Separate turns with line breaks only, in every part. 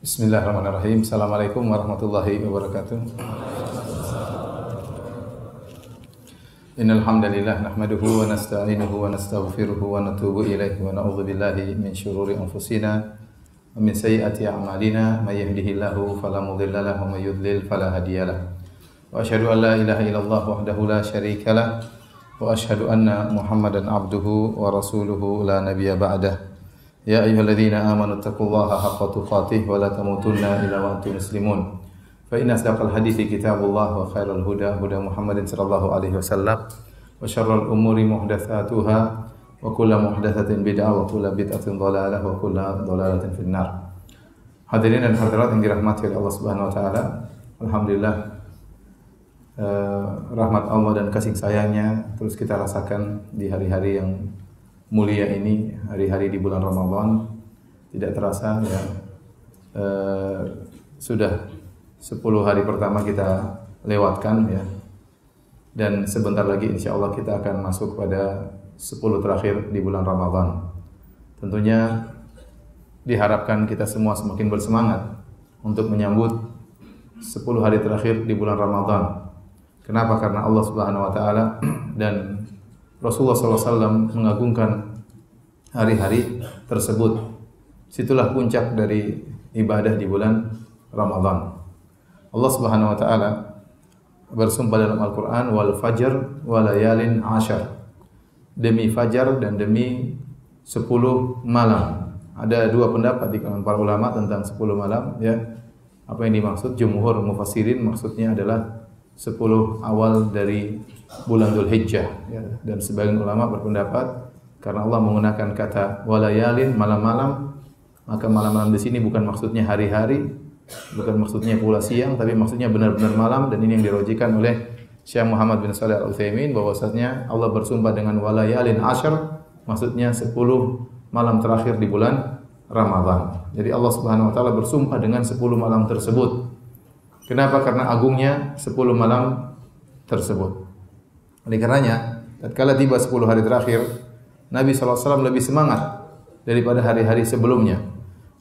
Bismillahirrahmanirrahim. Assalamualaikum warahmatullahi wabarakatuh. Innal hamdalillah nahmaduhu wa nasta'inuhu wa nastaghfiruhu wa natubu ilaihi wa na'udzu billahi min syururi anfusina wa min sayyiati a'malina may yahdihillahu fala mudilla lahu wa may yudlil fala hadiyalah. Wa asyhadu an la ilaha illallah wahdahu la syarikalah wa asyhadu anna Muhammadan abduhu wa rasuluhu la nabiyya ba'dah. Ya ayyuhalladzina amanu taqullaha haqqa tuqatih wa la tamutunna illa wa antum muslimun. Fa inna asdaqal hadithi kitabullah wa khairal huda huda Muhammadin sallallahu alaihi wasallam wa syarrul umuri muhdatsatuha wa kullu muhdatsatin bid'ah wa kullu bid'atin dhalalah wa kullu dhalalatin finnar. Hadirin dan hadirat yang dirahmati oleh Allah Subhanahu wa taala, alhamdulillah rahmat Allah dan kasih sayangnya terus kita rasakan di hari-hari yang mulia ini, hari-hari di bulan Ramadan. Tidak terasa ya, sudah 10 hari pertama kita lewatkan ya, dan sebentar lagi insya Allah kita akan masuk pada 10 terakhir di bulan Ramadan. Tentunya diharapkan kita semua semakin bersemangat untuk menyambut 10 hari terakhir di bulan Ramadan. Kenapa? Karena Allah Subhanahu wa taala dan Rasulullah SAW mengagungkan hari-hari tersebut. Situlah puncak dari ibadah di bulan Ramadan. Allah Subhanahu wa taala bersumpah dalam Al-Qur'an, wal fajr wa layalin ashar. Demi fajar dan demi 10 malam. Ada dua pendapat di kalangan para ulama tentang 10 malam ya. Apa yang dimaksud? Jumhur mufassirin maksudnya adalah 10 awal dari bulan Dzulhijjah ya. Dan sebagian ulama berpendapat karena Allah menggunakan kata walayalin, malam-malam, maka malam-malam di sini bukan maksudnya hari-hari, bukan maksudnya pula siang, tapi maksudnya benar-benar malam. Dan ini yang dirojikan oleh Syekh Muhammad bin Shalih Al-Utsaimin bahwasanya Allah bersumpah dengan walayalin ashar, maksudnya 10 malam terakhir di bulan Ramadan. Jadi Allah Subhanahu wa taala bersumpah dengan 10 malam tersebut. Kenapa? Karena agungnya 10 malam tersebut. Oleh karenanya, tatkala tiba 10 hari terakhir, Nabi SAW lebih semangat daripada hari-hari sebelumnya.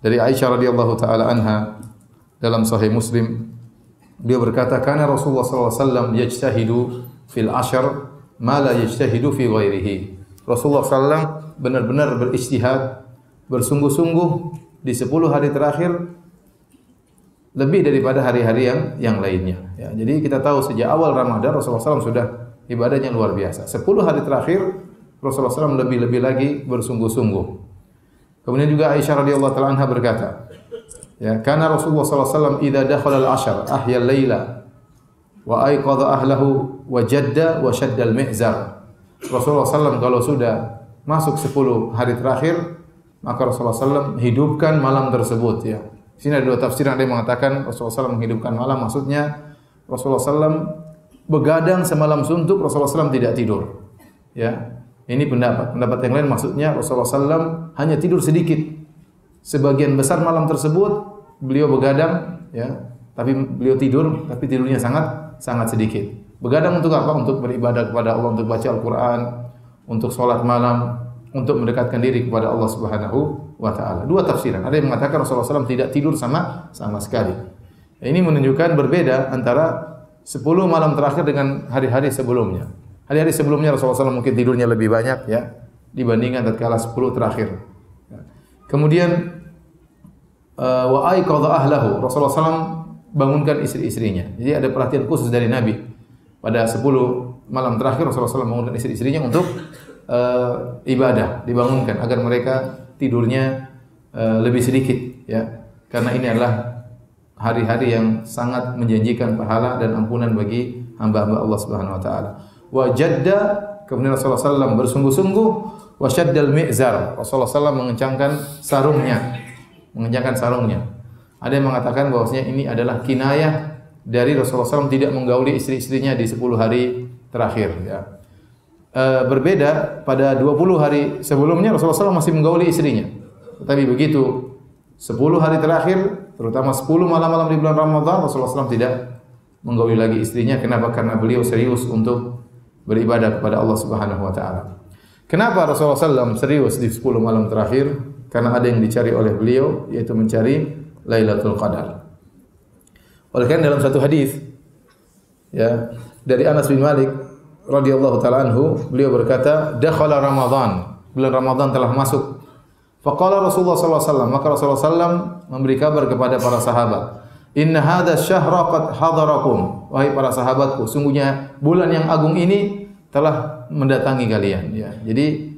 Dari Aisyah radhiyallahu taala anha dalam Sahih Muslim, beliau berkata, "Kana Rasulullah SAW yajtahidu fil ashar ma la yajtahidu fi ghairihi." Rasulullah SAW benar-benar berijtihad, bersungguh-sungguh di 10 hari terakhir lebih daripada hari-hari yang lainnya. Ya, jadi kita tahu sejak awal Ramadan Rasulullah SAW sudah ibadahnya luar biasa. 10 hari terakhir Rasulullah SAW lebih-lebih lagi bersungguh-sungguh. Kemudian juga Aisyah radhiyallahu taala anha berkata, ya, karena Rasulullah SAW idza dakhala al-ashar ahya al-laila wa ayqadha ahlahu wa jadda wa shadda al-mi'zar. Rasulullah SAW kalau sudah masuk 10 hari terakhir, maka Rasulullah SAW hidupkan malam tersebut ya. Di sini ada dua tafsir, ada yang mengatakan Rasulullah SAW menghidupkan malam, maksudnya Rasulullah SAW begadang semalam suntuk, Rasulullah SAW tidak tidur. Ya, ini pendapat. Pendapat yang lain maksudnya Rasulullah SAW hanya tidur sedikit. Sebagian besar malam tersebut beliau begadang, ya, tapi beliau tidur, tapi tidurnya sangat sedikit. Begadang untuk apa? Untuk beribadah kepada Allah, untuk baca Al-Quran, untuk sholat malam, untuk mendekatkan diri kepada Allah Subhanahu wa taala. Dua tafsiran. Ada yang mengatakan Rasulullah SAW tidak tidur sama sekali. Ini menunjukkan berbeda antara 10 malam terakhir dengan hari-hari sebelumnya. Hari-hari sebelumnya Rasulullah SAW mungkin tidurnya lebih banyak ya dibandingkan tatkala 10 terakhir. Kemudian wa ayqadha ahlahu. Rasulullah SAW bangunkan istri-istrinya. Jadi ada perhatian khusus dari Nabi. Pada 10 malam terakhir Rasulullah SAW bangunkan istri-istrinya untuk ibadah, dibangunkan agar mereka tidurnya lebih sedikit ya. Karena ini adalah hari-hari yang sangat menjanjikan pahala dan ampunan bagi hamba-hamba Allah Subhanahu wa taala. Wa jadda, kemudian Rasulullah SAW bersungguh-sungguh, wa syaddal mi'zar. Rasulullah SAW mengencangkan sarungnya. Ada yang mengatakan bahwasanya ini adalah kinayah dari Rasulullah SAW tidak menggauli istri-istrinya di 10 hari terakhir ya. Berbeda pada 20 hari sebelumnya Rasulullah SAW masih menggauli istrinya. Tetapi begitu 10 hari terakhir, terutama 10 malam-malam di bulan Ramadan, Rasulullah SAW tidak menggauli lagi istrinya. Kenapa? Karena beliau serius untuk beribadah kepada Allah Subhanahu wa taala. Kenapa Rasulullah SAW serius di 10 malam terakhir? Karena ada yang dicari oleh beliau, yaitu mencari Lailatul Qadar. Oleh karena dalam satu hadis ya dari Anas bin Malik radhiyallahu taala anhu, beliau berkata, "Dakhala Ramadan." Bulan Ramadan telah masuk. Faqala Rasulullah sallallahu alaihi wasallam, maka Rasulullah sallam memberi kabar kepada para sahabat, "Inna hadha syahra qad hadarakum." Wahai para sahabatku, sungguhnya bulan yang agung ini telah mendatangi kalian ya. Jadi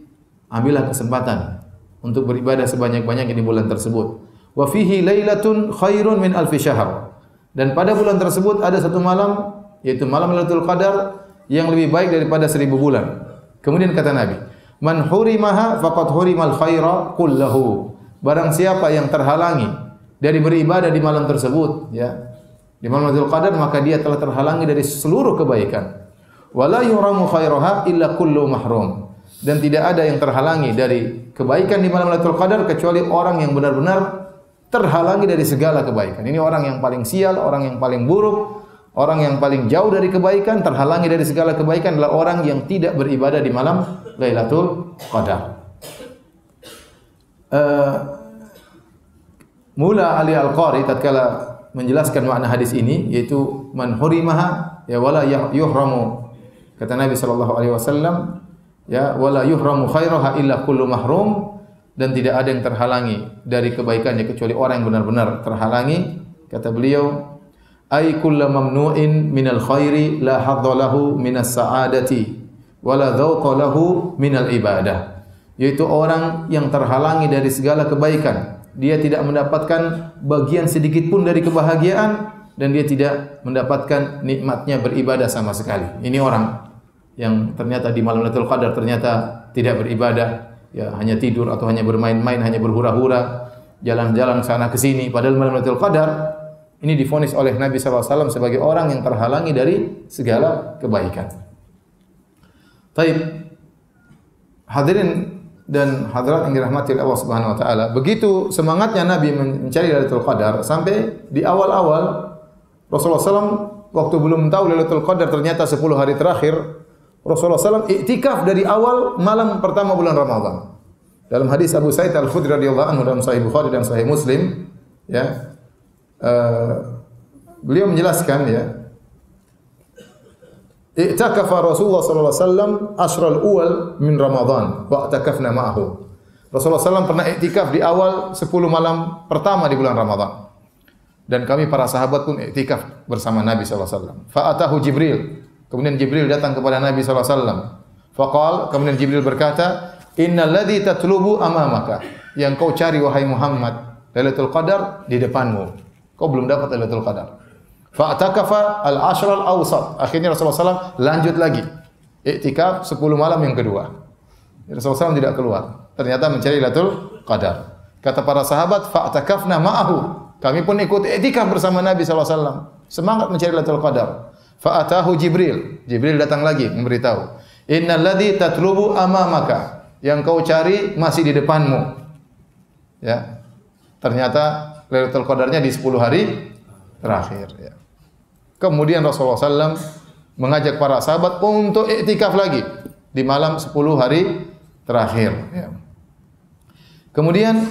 ambillah kesempatan untuk beribadah sebanyak-banyaknya di bulan tersebut. Wa fihi lailatun khairun min alfi syahr. Dan pada bulan tersebut ada satu malam, yaitu malam Lailatul Qadar yang lebih baik daripada 1000 bulan. Kemudian kata Nabi, "Man hurimaha faqad hurimal khaira kullahu." Barang siapa yang terhalangi dari beribadah di malam tersebut, ya, di malam Lailatul Qadar, maka dia telah terhalangi dari seluruh kebaikan. Wala yuramu khairaha illa kullu mahrum. Dan tidak ada yang terhalangi dari kebaikan di malam Lailatul Qadar kecuali orang yang benar-benar terhalangi dari segala kebaikan. Ini orang yang paling sial, orang yang paling buruk, orang yang paling jauh dari kebaikan, terhalangi dari segala kebaikan adalah orang yang tidak beribadah di malam Lailatul Qadar. Mula Ali Al-Qari tatkala menjelaskan makna hadis ini, yaitu man hurimaha ya wala yuhramu. Kata Nabi sallallahu alaihi wasallam, ya wala yuhramu khairaha illa kullu mahrum. Dan tidak ada yang terhalangi dari kebaikannya kecuali orang yang benar-benar terhalangi. Kata beliau, ay kullu mamnu'in minal khairi la haddalahu minas sa'adati wa la dhauqa lahu minal ibadah. Yaitu orang yang terhalangi dari segala kebaikan. Dia tidak mendapatkan bagian sedikit pun dari kebahagiaan dan dia tidak mendapatkan nikmatnya beribadah sama sekali. Ini orang yang ternyata di malam Lailatul Qadar ternyata tidak beribadah. Ya, hanya tidur atau hanya bermain-main, hanya berhura-hura, jalan-jalan sana ke sini. Padahal malam Lailatul Qadar ini divonis oleh Nabi sallallahu alaihi wasallam sebagai orang yang terhalangi dari segala kebaikan. Baik. Hadirin dan hadirat yang dirahmati Allah Subhanahu wa taala, begitu semangatnya Nabi mencari Lailatul Qadar sampai di awal-awal Rasulullah SAW waktu belum tahu Lailatul Qadar ternyata 10 hari terakhir, Rasulullah SAW iktikaf dari awal malam pertama bulan Ramadan. Dalam hadis Abu Sa'id Al-Khudri radhiyallahu anhu dalam Sahih Bukhari dan Sahih Muslim, ya, beliau menjelaskan, ya, i'takafa Rasulullah sallallahu alaihi wasallam ashral awal min Ramadan wa i'takafna ma'ahu. Rasulullah SAW pernah iktikaf di awal 10 malam pertama di bulan Ramadan. Dan kami para sahabat pun iktikaf bersama Nabi sallallahu alaihi wasallam. Fa atahu Jibril. Kemudian Jibril datang kepada Nabi sallallahu alaihi wasallam. Faqal, kemudian Jibril berkata, "Innal ladzi tatlubu amamaka." Yang kau cari wahai Muhammad, Lailatul Qadar di depanmu. Kau belum dapat Lailatul Qadar. Fa'takafa al-ashr al-awsat. Akhirnya Rasulullah SAW lanjut lagi. Iktikaf 10 malam yang kedua. Rasulullah SAW tidak keluar. Ternyata mencari Lailatul Qadar. Kata para sahabat, fa'takafna ma'ahu. Kami pun ikut iktikaf bersama Nabi SAW. Semangat mencari Lailatul Qadar. Fa'atahu Jibril. Jibril datang lagi memberitahu, "Innal ladzi tatlubu amamaka." Yang kau cari masih di depanmu. Ya. Ternyata Lailatul Qadarnya di 10 hari terakhir, ya. Kemudian Rasulullah SAW mengajak para sahabat untuk iktikaf lagi di malam 10 hari terakhir, ya. Kemudian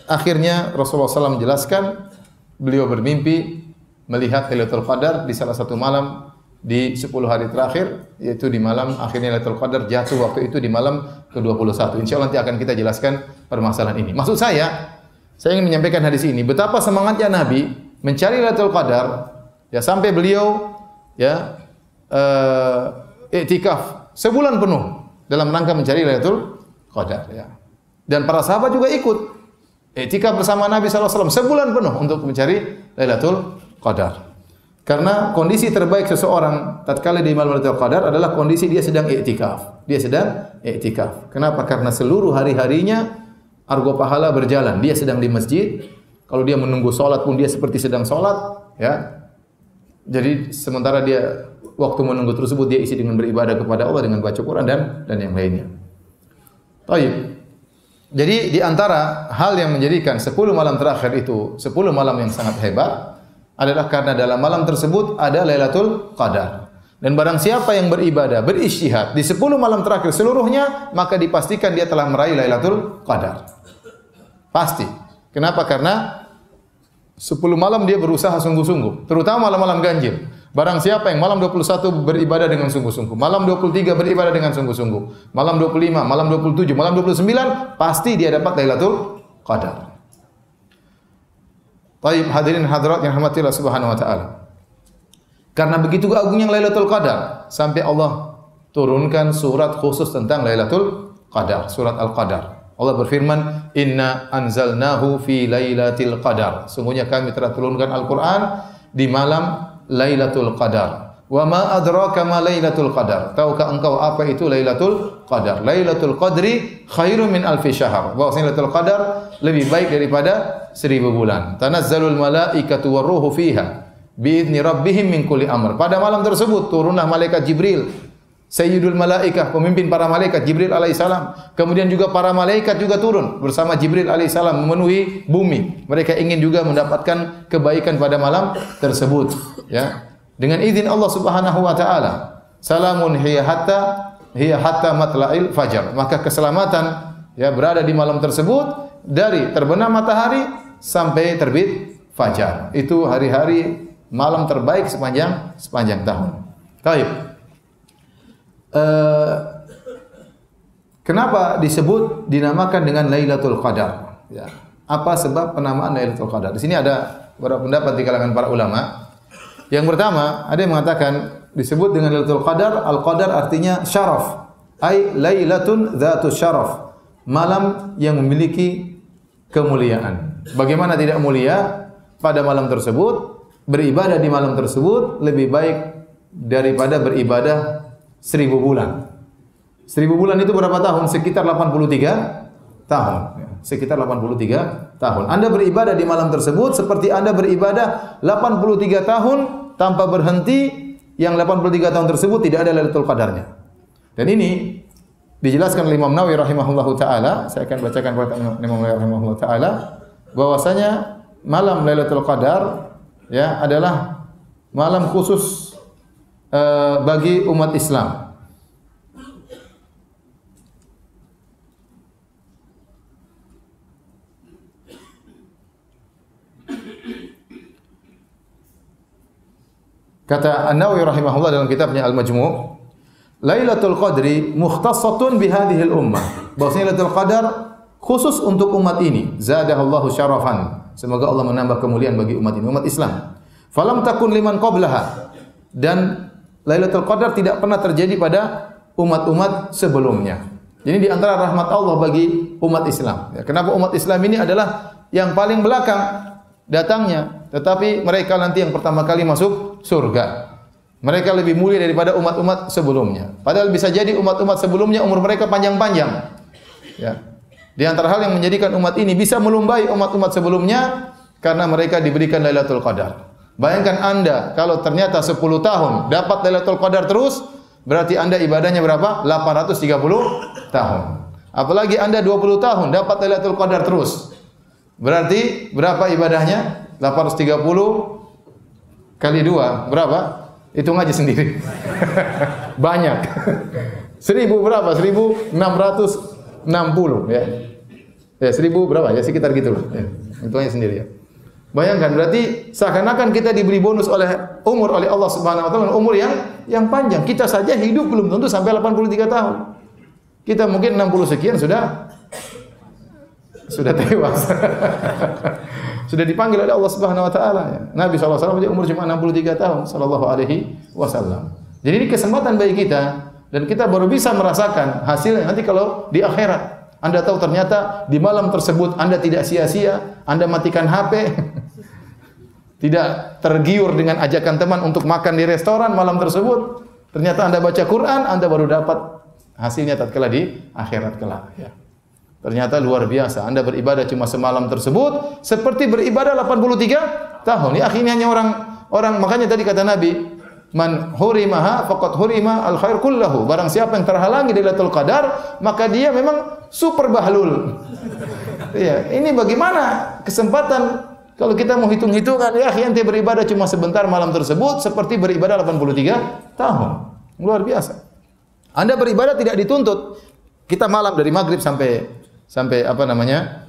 akhirnya Rasulullah SAW menjelaskan beliau bermimpi melihat Lailatul Qadar di salah satu malam di 10 hari terakhir, yaitu di malam akhirnya Lailatul Qadar jatuh waktu itu di malam ke-21. Insyaallah nanti akan kita jelaskan permasalahan ini. Maksud saya ingin menyampaikan hadis ini, betapa semangatnya Nabi mencari Lailatul Qadar, ya, sampai beliau, ya, iktikaf sebulan penuh dalam rangka mencari Lailatul Qadar, ya. Dan para sahabat juga ikut iktikaf bersama Nabi sallallahu alaihi wasallam sebulan penuh untuk mencari Lailatul Qadar. Karena kondisi terbaik seseorang tatkala di malam Lailatul Qadar adalah kondisi dia sedang iktikaf. Dia sedang iktikaf. Kenapa? Karena seluruh hari-harinya argo pahala berjalan. Dia sedang di masjid. Kalau dia menunggu salat pun dia seperti sedang salat, ya. Jadi sementara dia waktu menunggu tersebut dia isi dengan beribadah kepada Allah dengan baca Quran dan yang lainnya. Baik. Jadi di antara hal yang menjadikan 10 malam terakhir itu 10 malam yang sangat hebat adalah karena dalam malam tersebut ada Lailatul Qadar. Dan barang siapa yang beribadah, berijtihad di 10 malam terakhir seluruhnya, maka dipastikan dia telah meraih Lailatul Qadar. Pasti. Kenapa? Karena 10 malam dia berusaha sungguh-sungguh, terutama malam-malam ganjil. Barang siapa yang malam 21 beribadah dengan sungguh-sungguh, malam 23 beribadah dengan sungguh-sungguh, malam 25, malam 27, malam 29, pasti dia dapat Lailatul Qadar. Baik, hadirin hadirat yang rahmati Allah Subhanahu wa taala. Karena begitu agungnya Lailatul Qadar, sampai Allah turunkan surat khusus tentang Lailatul Qadar, surat Al-Qadar. Allah berfirman, "Inna anzalnahu fi lailatul qadar." Sungguhnya kami telah turunkan Al-Qur'an di malam Lailatul Qadar. Wa ma adraka ma Lailatul Qadar? Tahukah engkau apa itu Lailatul Qadar? Lailatul Qadri khairum min alfi syahr. Bahwasanya Lailatul Qadar lebih baik daripada 1000 bulan. Tanazzalul malaikatu waruhu fiha biizni rabbihim min kulli amr. Pada malam tersebut turunlah malaikat Jibril, Sayyidul Malaikah, pemimpin para malaikat, Jibril alaihissalam. Kemudian juga para malaikat juga turun bersama Jibril alaihissalam memenuhi bumi. Mereka ingin juga mendapatkan kebaikan pada malam tersebut, ya. Dengan izin Allah Subhanahu wa taala. Salamun hiya hatta matla'il fajar. Maka keselamatan ya berada di malam tersebut dari terbenam matahari sampai terbit fajar. Itu hari-hari malam terbaik sepanjang tahun. Baik. Kenapa disebut dinamakan dengan Lailatul Qadar? Ya. Apa sebab penamaan Lailatul Qadar? Di sini ada beberapa pendapat di kalangan para ulama. Yang pertama, ada yang mengatakan disebut dengan Lailatul Qadar, Al-Qadar artinya syaraf. Ai lailatun dzatus syaraf. Malam yang memiliki kemuliaan. Bagaimana tidak mulia pada malam tersebut? Beribadah di malam tersebut lebih baik daripada beribadah 1000 bulan. 1000 bulan itu berapa tahun? Sekitar 83 tahun. Sekitar 83 tahun. Anda beribadah di malam tersebut seperti Anda beribadah 83 tahun tanpa berhenti, yang 83 tahun tersebut tidak ada Lailatul Qadarnya. Dan ini dijelaskan oleh Imam Nawawi rahimahullahu taala. Saya akan bacakan perkataan Imam Nawawi rahimahullahu taala bahwasanya malam Lailatul Qadar ya adalah malam khusus bagi umat Islam. Kata An-Nawawi rahimahullah dalam kitabnya Al-Majmu', Lailatul Qadri mukhtassatun bihadhil ummah. Bahwasanya Lailatul Qadar khusus untuk umat ini. Zadahallahu syarafan. Semoga Allah menambah kemuliaan bagi umat ini, umat Islam. Falam takun liman qablaha. Dan Lailatul Qadar tidak pernah terjadi pada umat-umat sebelumnya. Jadi di antara rahmat Allah bagi umat Islam. Ya, kenapa umat Islam ini adalah yang paling belakang datangnya, tetapi mereka nanti yang pertama kali masuk surga. Mereka lebih mulia daripada umat-umat sebelumnya. Padahal bisa jadi umat-umat sebelumnya umur mereka panjang-panjang. Ya. Di antara hal yang menjadikan umat ini bisa melumbai umat-umat sebelumnya karena mereka diberikan Lailatul Qadar. Bayangkan Anda kalau ternyata 10 tahun dapat Lailatul Qadar terus, berarti Anda ibadahnya berapa? 830 tahun. Apalagi Anda 20 tahun dapat Lailatul Qadar terus. Berarti berapa ibadahnya? 830 kali 2 berapa? Hitung aja sendiri. Banyak. 1000 berapa? 1660 ya. Ya 1000 berapa? Ya sekitar gitu loh. Ya, hitungnya sendiri ya. Bayangkan berarti seakan-akan kita diberi bonus oleh umur oleh Allah Subhanahu wa taala, umur yang panjang. Kita saja hidup belum tentu sampai 83 tahun. Kita mungkin 60 sekian sudah tewas. Sudah dipanggil oleh Allah Subhanahu wa taala ya. Nabi sallallahu alaihi wasallam umur cuma 63 tahun sallallahu alaihi wasallam. Jadi ini kesempatan bagi kita dan kita baru bisa merasakan hasilnya nanti kalau di akhirat. Anda tahu ternyata di malam tersebut Anda tidak sia-sia, Anda matikan HP. Tidak tergiur dengan ajakan teman untuk makan di restoran malam tersebut. Ternyata Anda baca Quran, Anda baru dapat hasilnya tatkala di akhirat kelak ya. Ternyata luar biasa. Anda beribadah cuma semalam tersebut seperti beribadah 83 tahun. Ya akhirnya hanya orang makanya tadi kata Nabi, man hurimaha faqad hurima al khair kullahu. Barang siapa yang terhalangi dari Lailatul Qadar, maka dia memang super bahlul. Ya, ini bagaimana kesempatan kalau kita mau hitung-hitungan ya akhirnya beribadah cuma sebentar malam tersebut seperti beribadah 83 tahun. Luar biasa. Anda beribadah tidak dituntut. Kita malam dari maghrib sampai apa namanya?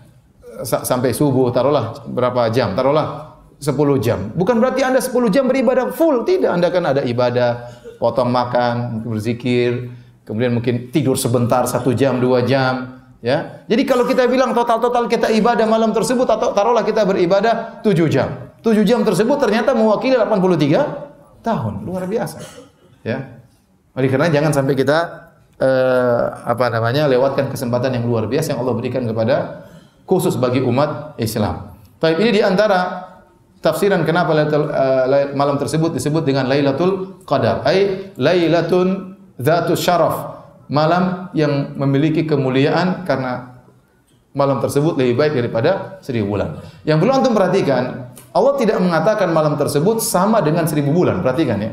Sampai subuh, taruhlah berapa jam? Taruhlah 10 jam. Bukan berarti Anda 10 jam beribadah full, tidak. Anda kan ada ibadah, potong makan, berzikir, kemudian mungkin tidur sebentar 1 jam, 2 jam, ya. Jadi kalau kita bilang total kita ibadah malam tersebut, atau taruhlah kita beribadah 7 jam. 7 jam tersebut ternyata mewakili 83 tahun. Luar biasa. Ya. Oleh karena jangan sampai kita lewatkan kesempatan yang luar biasa yang Allah berikan kepada khusus bagi umat Islam. Tapi ini di antara tafsiran kenapa malam tersebut disebut dengan Lailatul Qadar, ai lailatun dzatus syaraf, malam yang memiliki kemuliaan karena malam tersebut lebih baik daripada 1000 bulan. Yang perlu antum perhatikan, Allah tidak mengatakan malam tersebut sama dengan 1000 bulan, perhatikan ya.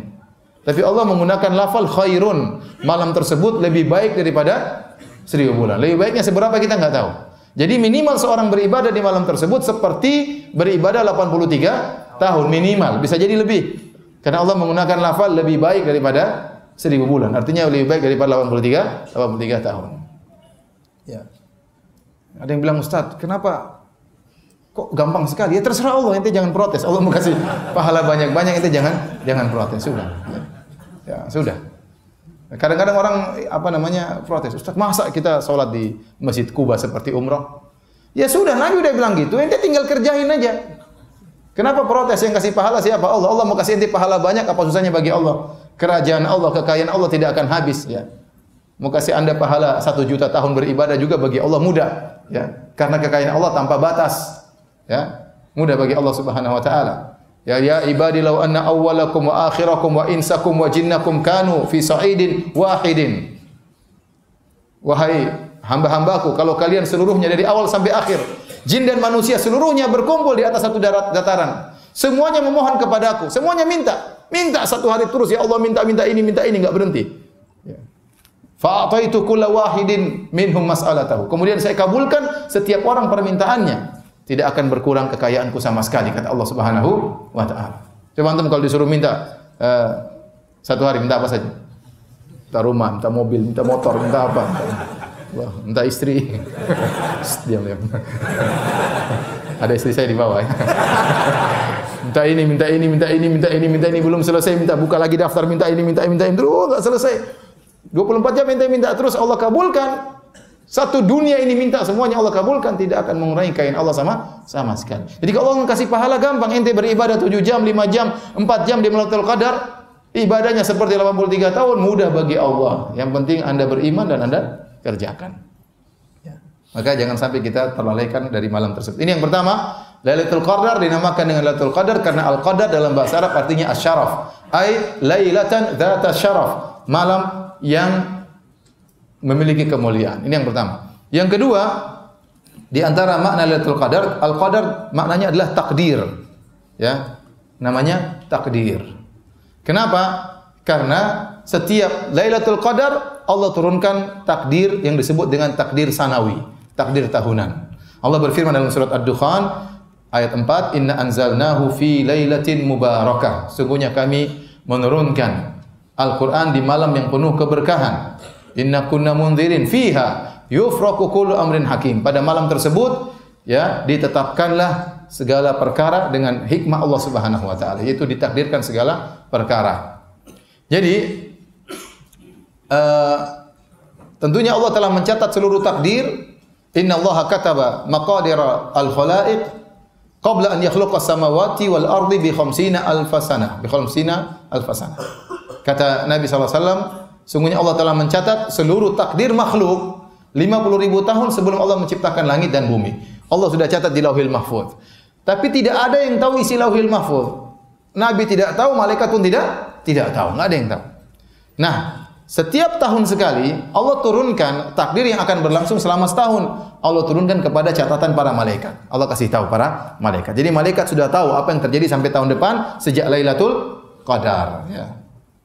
Tapi Allah menggunakan lafal khairun, malam tersebut lebih baik daripada 1000 bulan. Lebih baiknya seberapa kita enggak tahu. Jadi minimal seorang beribadah di malam tersebut seperti beribadah 83 tahun minimal, bisa jadi lebih. Karena Allah menggunakan lafal lebih baik daripada 1000 bulan. Artinya lebih baik daripada 83 tahun. Ya. Ada yang bilang, "Ustaz, kenapa kok gampang sekali?" Ya terserah Allah, ente jangan protes. Allah mau kasih pahala banyak-banyak, ente jangan protes, sudah. Ya, sudah. Kadang-kadang orang protes, "Ustaz, masa kita sholat di Masjid Kuba seperti umrah?" Ya sudah, Nabi udah bilang gitu, ente tinggal kerjain aja. Kenapa protes? Yang kasih pahala siapa? Allah. Allah mau kasih ente pahala banyak, apa susahnya bagi Allah? Kerajaan Allah, kekayaan Allah tidak akan habis, ya. Mau kasih Anda pahala 1 juta tahun beribadah juga bagi Allah mudah, ya. Karena kekayaan Allah tanpa batas, ya. Mudah bagi Allah Subhanahu wa taala. Ya ibadi law anna awwalakum wa akhirakum wa insakum wa jinnakum kanu fi sa'idin wahidin. Wahai hamba-hambaku, kalau kalian seluruhnya dari awal sampai akhir, jin dan manusia seluruhnya berkumpul di atas satu dataran. Semuanya memohon kepadaku, semuanya minta satu hari terus, ya Allah minta ini enggak berhenti. Ya. Fa'ataitu kulla wahidin minhum mas'alatahu. Kemudian saya kabulkan setiap orang permintaannya. Tidak akan berkurang kekayaanku sama sekali, kata Allah Subhanahu wa taala. Coba antum kalau disuruh minta satu hari minta apa saja? Minta rumah, minta mobil, minta motor, minta apa? Minta istri. Diam. Ada istri saya di bawah ya. Minta ini belum selesai, minta buka lagi daftar, minta ini terus enggak selesai. 24 jam minta terus, Allah kabulkan. Satu dunia ini minta semuanya Allah kabulkan, tidak akan mengurangi kekayaan Allah sama sekali. Jadi kalau Allah kasih pahala gampang, ente beribadah 7 jam, 5 jam, 4 jam di Lailatul Qadar, ibadahnya seperti 83 tahun, mudah bagi Allah. Yang penting Anda beriman dan Anda kerjakan. Ya. Maka jangan sampai kita terlalaikan dari malam tersebut. Ini yang pertama, Lailatul Qadar dinamakan dengan Lailatul Qadar karena Al-Qadar dalam bahasa Arab artinya asy-syaraf. Ai lailatan dzatas syaraf, malam yang memiliki kemuliaan. Ini yang pertama. Yang kedua, di antara makna Lailatul Qadar, Al-Qadar maknanya adalah takdir. Ya. Namanya takdir. Kenapa? Karena setiap Lailatul Qadar Allah turunkan takdir yang disebut dengan takdir sanawi, takdir tahunan. Allah berfirman dalam surat Ad-Dukhan ayat 4, "Inna anzalnahu fi lailatin mubarakah." Sungguhnya kami menurunkan Al-Qur'an di malam yang penuh keberkahan. Inna kunna mundzirin fiha yufraqu kullu amrin hakim. Pada malam tersebut ya ditetapkanlah segala perkara dengan hikmah Allah Subhanahu wa taala, yaitu ditakdirkan segala perkara. Jadi tentunya Allah telah mencatat seluruh takdir. Inna Allah kataba maqadira al-khalaiq qabla an yakhluqa as-samawati wal ardi bi 50,000 sanah. Kata Nabi SAW, sungguhnya Allah telah mencatat seluruh takdir makhluk 50.000 tahun sebelum Allah menciptakan langit dan bumi. Allah sudah catat di Lauhil Mahfuz. Tapi tidak ada yang tahu isi Lauhil Mahfuz. Nabi tidak tahu, malaikat pun tidak tahu, enggak ada yang tahu. Nah, setiap tahun sekali Allah turunkan takdir yang akan berlangsung selama setahun. Allah turunkan kepada catatan para malaikat. Allah kasih tahu para malaikat. Jadi malaikat sudah tahu apa yang terjadi sampai tahun depan sejak Lailatul Qadar, ya.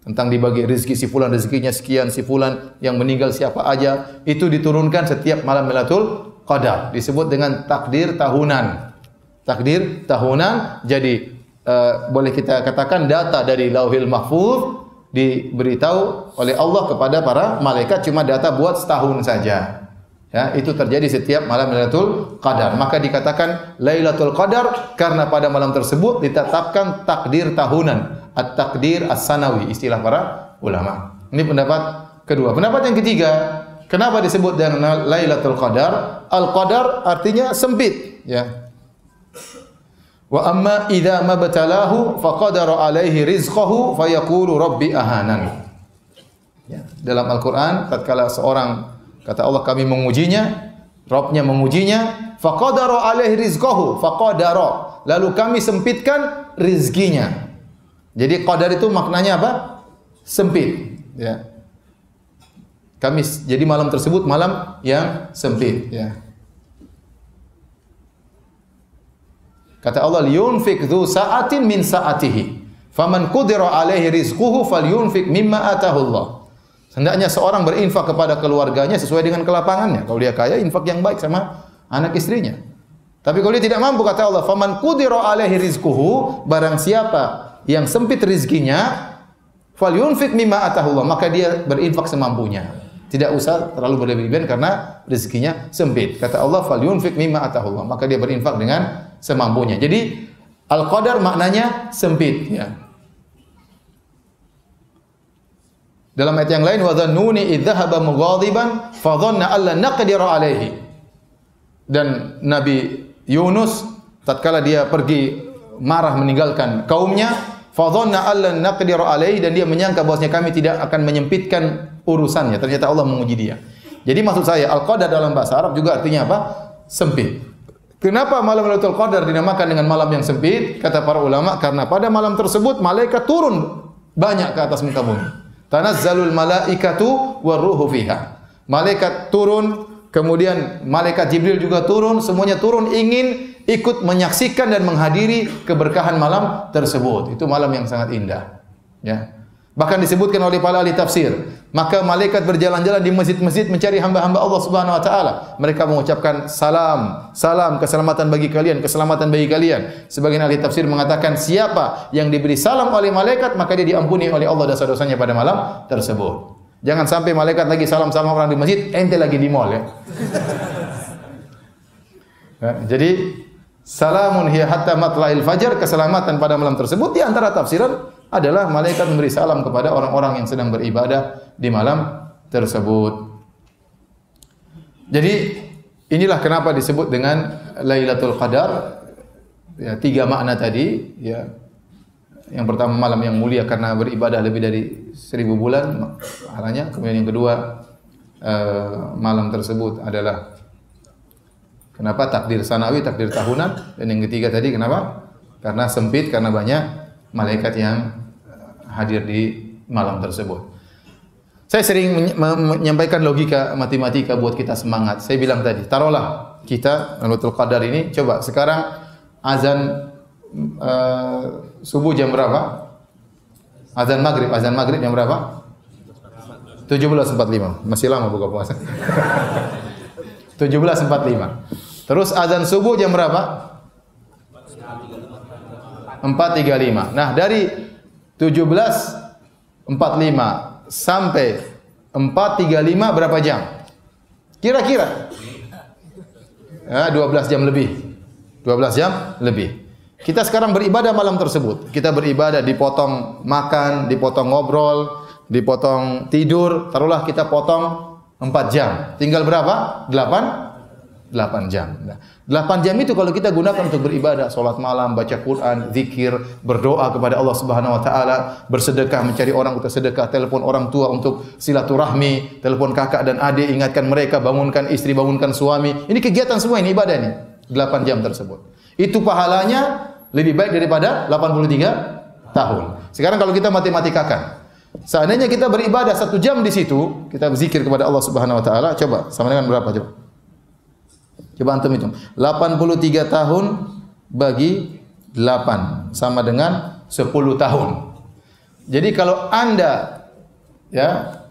Tentang dibagi rezeki si fulan, rezekinya sekian, si fulan yang meninggal siapa aja, itu diturunkan setiap malam Lailatul Qadar. Disebut dengan takdir tahunan. Takdir tahunan. Jadi boleh kita katakan data dari Lauhil Mahfuz diberitahu oleh Allah kepada para malaikat, cuma data buat setahun saja. Ya, itu terjadi setiap malam Lailatul Qadar. Maka dikatakan Lailatul Qadar karena pada malam tersebut ditetapkan takdir tahunan, at-takdir as-sanawi, istilah para ulama. Ini pendapat kedua. Pendapat yang ketiga, kenapa disebut dengan Lailatul Qadar? Al-Qadar artinya sempit, ya. Wa amma idza mabtalahu faqadara alaihi rizqahu fayaqulu rabbi ahanan. Ya, dalam Al-Qur'an tatkala seorang kata Allah kami mengujinya, Rabbnya mengujinya, faqadara alaihi rizqahu, faqadara, lalu kami sempitkan rizkinya. Jadi qadar itu maknanya apa? Sempit, ya. Jadi malam tersebut malam yang sempit, ya. Kata Allah, liyunfik dzu sa'atin min sa'atihi, faman qudira alaihi rizquhu falyunfik mimma atahu Allah. Hendaknya seorang berinfak kepada keluarganya sesuai dengan kelapangannya. Kalau dia kaya, infak yang baik sama anak istrinya. Tapi kalau dia tidak mampu, kata Allah, faman qudira alaihi rizquhu, barang siapa yang sempit rizkinya, falyunfik mimma atahullah, maka dia berinfak semampunya. Tidak usah terlalu berlebihan karena rezekinya sempit. Kata Allah, falyunfik mimma atahullah, maka dia berinfak dengan semampunya. Jadi al-qadar maknanya sempit, ya. Dalam ayat yang lain, wa dhannuni idh dhahaba mughadiban fa dhanna alla naqdiru alaihi. Dan Nabi Yunus tatkala dia pergi marah meninggalkan kaumnya, fa dhanna alla naqdiru alaihi, dan dia menyangka bahwasanya kami tidak akan menyempitkan urusannya. Ternyata Allah menguji dia. Jadi maksud saya al-qadar dalam bahasa Arab juga artinya apa? Sempit. Kenapa malam Lailatul Qadar dinamakan dengan malam yang sempit? Kata para ulama, karena pada malam tersebut malaikat turun banyak ke atas muka bumi. Tanazzalul malaikatu waruhu fiha. Malaikat turun, kemudian malaikat Jibril juga turun, semuanya turun ingin ikut menyaksikan dan menghadiri keberkahan malam tersebut. Itu malam yang sangat indah, ya. Bahkan disebutkan oleh para ahli tafsir, maka malaikat berjalan-jalan di masjid-masjid mencari hamba-hamba Allah Subhanahu wa taala. Mereka mengucapkan salam, salam, keselamatan bagi kalian, keselamatan bagi kalian. Sebagian ahli tafsir mengatakan siapa yang diberi salam oleh malaikat, maka dia diampuni oleh Allah dosa-dosanya pada malam tersebut. Jangan sampai malaikat lagi salam sama orang di masjid, ente lagi di mall, ya. Jadi salamun hiya hatta matla'il fajar, keselamatan pada malam tersebut di antara tafsiran adalah malaikat memberi salam kepada orang-orang yang sedang beribadah di malam tersebut. Jadi inilah kenapa disebut dengan Lailatul Qadar. Ya, tiga makna tadi, ya. Yang pertama malam yang mulia karena beribadah lebih dari 1000 bulan pahalanya. Kemudian yang kedua malam tersebut adalah kenapa takdir sanawi, takdir tahunan. Dan yang ketiga tadi kenapa? Karena sempit, karena banyak malaikat yang hadir di malam tersebut. Saya sering menyampaikan logika matematika buat kita semangat. Saya bilang tadi, taruhlah kita Lailatul Qadar ini, coba sekarang azan subuh jam berapa? Azan maghrib jam berapa? 17.45. Masih lama buka puasa. 17.45. Terus azan subuh jam berapa? 4.35. Nah, dari 17.45 sampai 4.35 berapa jam? Kira-kira? Ya, 12 jam lebih. 12 jam lebih. Kita sekarang beribadah malam tersebut. Kita beribadah, dipotong makan, dipotong ngobrol, dipotong tidur. Taruhlah kita potong 4 jam. Tinggal berapa? 8 jam. Nah, 8 jam itu kalau kita gunakan untuk beribadah, salat malam, baca Quran, zikir, berdoa kepada Allah Subhanahu wa taala, bersedekah, mencari orang untuk sedekah, telepon orang tua untuk silaturahmi, telepon kakak dan adik, ingatkan mereka, bangunkan istri, bangunkan suami. Ini kegiatan semua, ini ibadah nih. 8 jam tersebut. Itu pahalanya lebih baik daripada 83 tahun. Sekarang kalau kita matematikakan, seandainya kita beribadah 1 jam di situ, kita berzikir kepada Allah Subhanahu wa taala, coba sama dengan berapa coba? Coba antum hitung. 83 tahun bagi 8 sama dengan 10 tahun. Jadi kalau Anda ya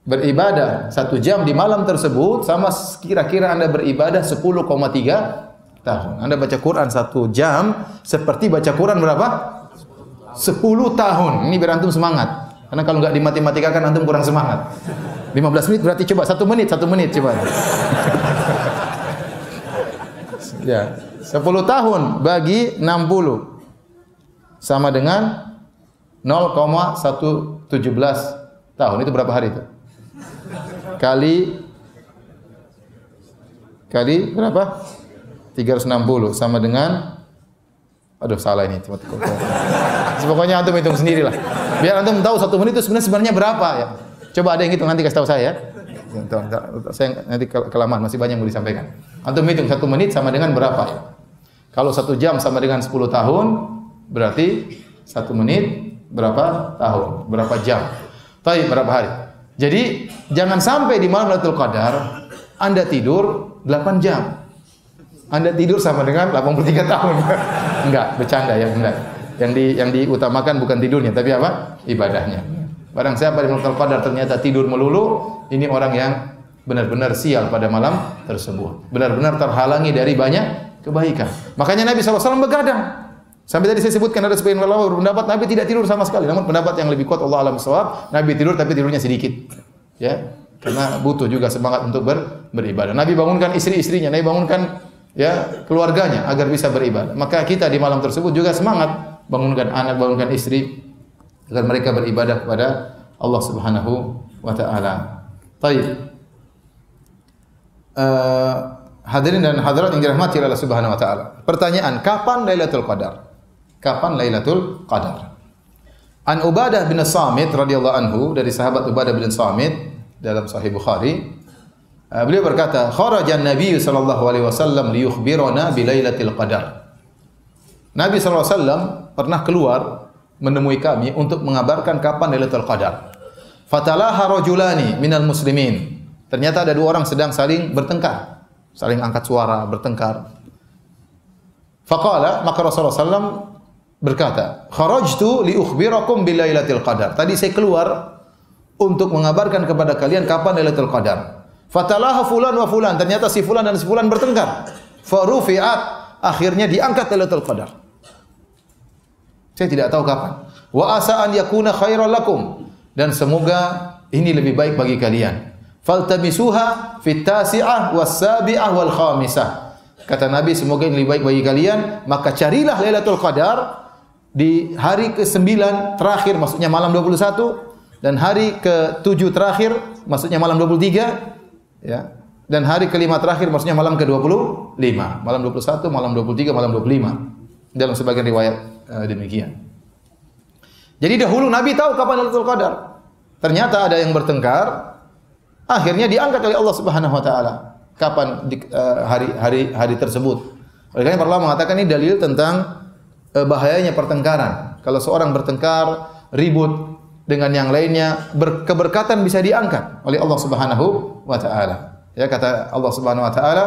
beribadah 1 jam di malam tersebut sama kira-kira Anda beribadah 10,3 tahun. Anda baca Quran 1 jam seperti baca Quran berapa? 10 tahun. Ini biar antum semangat. Karena kalau enggak dimatematikkan antum kurang semangat. 15 menit berarti coba 1 menit, 1 menit coba. Ya, 10 tahun bagi 60 sama dengan 0,117 tahun. Itu berapa hari itu? Kali berapa? 360 sama dengan, aduh salah ini. Pokoknya antum hitung sendirilah. Biar antum tahu 1 menit itu sebenarnya berapa ya. Coba ada yang hitung, nanti kasih tahu saya. Saya nanti kelamaan, masih banyak yang mau disampaikan. Antum hitung 1 menit sama dengan berapa ya? Kalau 1 jam sama dengan 10 tahun, berarti 1 menit berapa tahun? Berapa jam? Tapi berapa hari? Jadi jangan sampai di malam Lailatul Qadar Anda tidur 8 jam. Anda tidur sama dengan 83 tahun. Enggak, bercanda ya, enggak. Yang diutamakan bukan tidurnya, tapi apa? Ibadahnya. Barang siapa di Lailatul Qadar ternyata tidur melulu, ini orang yang benar-benar sial pada malam tersebut. Benar-benar terhalangi dari banyak kebaikan. Makanya Nabi SAW begadang. Sampai tadi saya sebutkan ada sebagian ulama berpendapat Nabi tidak tidur sama sekali. Namun pendapat yang lebih kuat Allah alam shawab, Nabi tidur tapi tidurnya sedikit. Ya, karena butuh juga semangat untuk beribadah. Nabi bangunkan istri-istrinya, Nabi bangunkan ya keluarganya agar bisa beribadah. Maka kita di malam tersebut juga semangat bangunkan anak, bangunkan istri agar mereka beribadah kepada Allah Subhanahu wa taala. Baik. Hadirin dan hadirat yang dirahmati Allah Subhanahu wa taala. Pertanyaan, kapan Lailatul Qadar? Kapan Lailatul Qadar? An Ubadah bin Samit radhiyallahu anhu, dari sahabat Ubadah bin Samit dalam Sahih Bukhari, beliau berkata, "Kharaja an-nabiy sallallahu alaihi wasallam liyukhbirana bi Lailatul Qadar." Nabi sallallahu alaihi wasallam pernah keluar menemui kami untuk mengabarkan kapan Lailatul Qadar. Fatalaha rajulani minal muslimin. Ternyata ada 2 orang sedang saling bertengkar, saling angkat suara, bertengkar. Faqala, maka Rasulullah SAW berkata, "Kharajtu li ukhbirakum bi Lailatul Qadar." Tadi saya keluar untuk mengabarkan kepada kalian kapan Lailatul Qadar. Fatalaha fulan wa fulan. Ternyata si fulan dan si fulan bertengkar. Farufi'at, akhirnya diangkat Lailatul Qadar. Saya tidak tahu kapan. Wa asa an yakuna khairan lakum, dan semoga ini lebih baik bagi kalian. Faltamisuha fit tasi'ah was sabi'ah wal khamisah. Kata Nabi, semoga ini lebih baik bagi kalian, maka carilah Lailatul Qadar di hari ke-9 terakhir, maksudnya malam 21, dan hari ke-7 terakhir, maksudnya malam 23, ya. Dan hari ke-5 terakhir, maksudnya malam ke-25. Malam 21, malam 23, malam 25. Dalam sebagian riwayat demikian. Jadi dahulu Nabi tahu kapan Lailatul Qadar. Ternyata ada yang bertengkar, akhirnya diangkat oleh Allah Subhanahu wa taala. Kapan hari tersebut? Oleh karena para ulama mengatakan ini dalil tentang bahayanya pertengkaran. Kalau seorang bertengkar, ribut dengan yang lainnya, keberkatan bisa diangkat oleh Allah Subhanahu wa taala. Ya, kata Allah Subhanahu wa taala,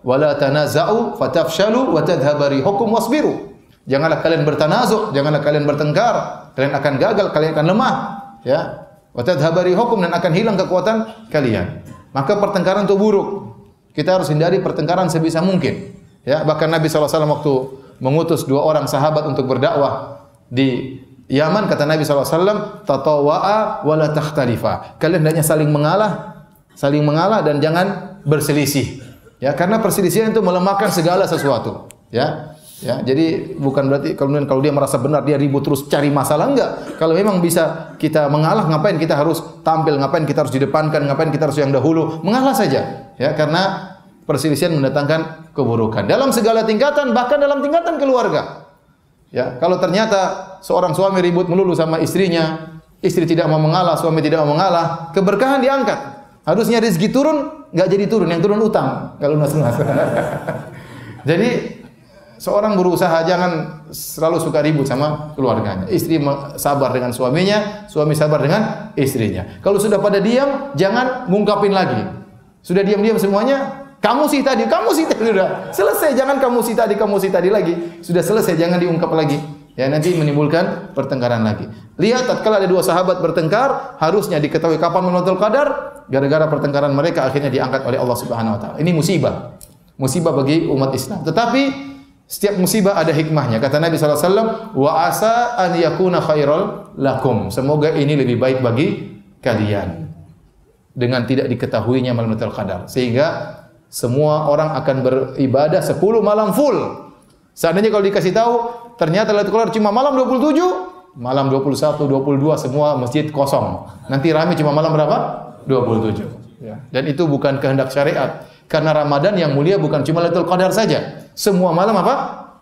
"Wala tanaza'u fatafshalu wa tadhhabu rihukum wasbiru." Janganlah kalian bertanazuk, janganlah kalian bertengkar, kalian akan gagal, kalian akan lemah, ya. Wa tadhhabu rihukum, dan akan hilang kekuatan kalian. Maka pertengkaran itu buruk. Kita harus hindari pertengkaran sebisa mungkin. Ya, bahkan Nabi SAW waktu mengutus 2 orang sahabat untuk berdakwah di Yaman, kata Nabi SAW, "Tatawa'a wa la takhtalifa." Kalian hendaknya saling mengalah dan jangan berselisih. Ya, karena perselisihan itu melemahkan segala sesuatu. Ya. Ya, jadi bukan berarti kalau dia merasa benar dia ribut terus cari masalah, enggak. Kalau memang bisa kita mengalah, ngapain kita harus tampil, ngapain kita harus didepankan, ngapain kita harus yang dahulu? Mengalah saja. Ya, karena perselisihan mendatangkan keburukan dalam segala tingkatan, bahkan dalam tingkatan keluarga. Ya, kalau ternyata seorang suami ribut melulu sama istrinya, istri tidak mau mengalah, suami tidak mau mengalah, keberkahan diangkat. Harusnya rezeki turun, enggak jadi turun, yang turun utang. Kalau lunas-lunas. Jadi seorang berusaha jangan selalu suka ribut sama keluarganya. Istri sabar dengan suaminya, suami sabar dengan istrinya. Kalau sudah pada diam, jangan ngungkapin lagi. Sudah diam-diam semuanya, kamu sih tadi sudah selesai. Jangan kamu sih tadi lagi. Sudah selesai, jangan diungkap lagi. Ya, nanti menimbulkan pertengkaran lagi. Lihat, tatkala ada 2 sahabat bertengkar, harusnya diketahui kapan Lailatul Qadar. Gara-gara pertengkaran mereka akhirnya diangkat oleh Allah Subhanahu wa taala. Ini musibah. Musibah bagi umat Islam. Tetapi setiap musibah ada hikmahnya. Kata Nabi SAW, "Wa asa an yakuna khairal lakum." Semoga ini lebih baik bagi kalian. dengan tidak diketahuinya malam Lailatul Qadar. Sehingga semua orang akan beribadah 10 malam full. Seandainya kalau dikasih tahu ternyata Lailatul Qadar cuma malam 27, malam 21, 22 semua masjid kosong. Nanti ramai cuma malam berapa? 27. Ya. Dan itu bukan kehendak syariat. Karena Ramadan yang mulia bukan cuma Lailatul Qadar saja. Semua malam apa?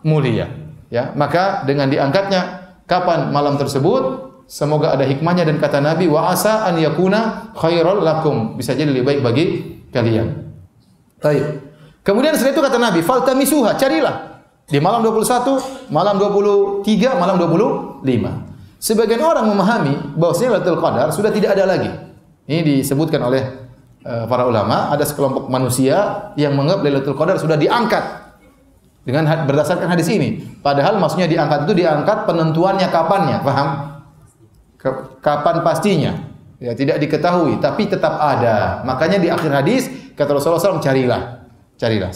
Mulia. Ya, maka dengan diangkatnya kapan malam tersebut, semoga ada hikmahnya dan kata Nabi wa asa an yakuna khairal lakum, bisa jadi lebih baik bagi kalian. Baik. Kemudian setelah itu kata Nabi, faltamisuha, carilah di malam 21, malam 23, malam 25. Sebagian orang memahami bahwasanya Lailatul Qadar sudah tidak ada lagi. Ini disebutkan oleh para ulama, ada sekelompok manusia yang menganggap Lailatul Qadar sudah diangkat dengan berdasarkan hadis ini. Padahal maksudnya diangkat itu diangkat penentuannya kapannya, paham? Kapan pastinya? Ya, tidak diketahui, tapi tetap ada. Makanya di akhir hadis kata Rasulullah SAW, carilah.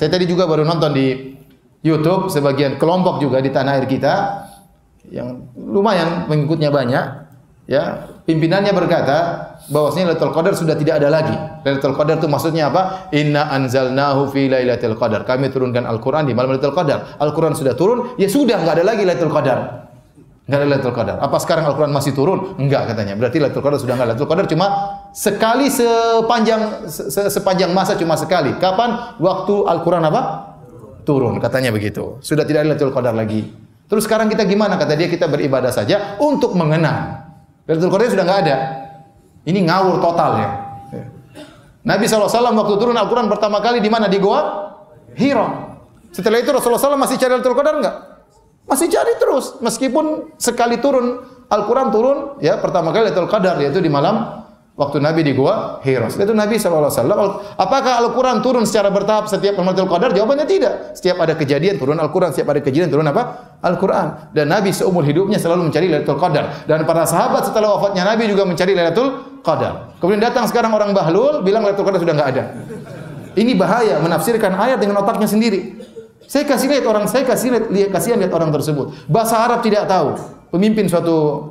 Saya tadi juga baru nonton di YouTube sebagian kelompok juga di tanah air kita yang lumayan pengikutnya banyak. Ya, pimpinannya berkata bahwasanya Lailatul Qadar sudah tidak ada lagi. Lailatul Qadar itu maksudnya apa? Inna anzalnahu fi lailatul qadar. Kami turunkan Al-Qur'an di malam Lailatul Qadar. Al-Qur'an sudah turun, ya sudah enggak ada lagi Lailatul Qadar. Enggak ada Lailatul Qadar. Apa sekarang Al-Qur'an masih turun? Enggak katanya. Berarti Lailatul Qadar sudah enggak. Lailatul Qadar cuma sekali sepanjang masa cuma sekali. Kapan? Waktu Al-Qur'an apa? Turun, katanya begitu. Sudah tidak ada Lailatul Qadar lagi. Terus sekarang kita gimana? Kata dia, kita beribadah saja untuk mengenang. Lailatul Qadar sudah enggak ada. Ini ngawur total ya. Nabi SAW waktu turun Al-Quran pertama kali di mana? Di Goa Hira. Setelah itu Rasulullah SAW masih cari Lailatul Qadar enggak? Masih cari terus. Meskipun sekali turun Al-Quran turun, ya pertama kali Lailatul Qadar, yaitu di malam waktu Nabi di Goa Hira. Setelah itu Nabi SAW, apakah Al-Quran turun secara bertahap setiap malam Lailatul Qadar? Jawabannya tidak. Setiap ada kejadian turun Al-Quran, setiap ada kejadian turun apa? Al-Quran. Dan Nabi seumur hidupnya selalu mencari Lailatul Qadar. Dan para sahabat setelah wafatnya Nabi juga mencari Lailatul Qadar. Kemudian datang sekarang orang bahlul bilang Lailatul Qadar sudah enggak ada. Ini bahaya menafsirkan ayat dengan otaknya sendiri. Saya kasih lihat orang tersebut. Bahasa Arab tidak tahu. Pemimpin suatu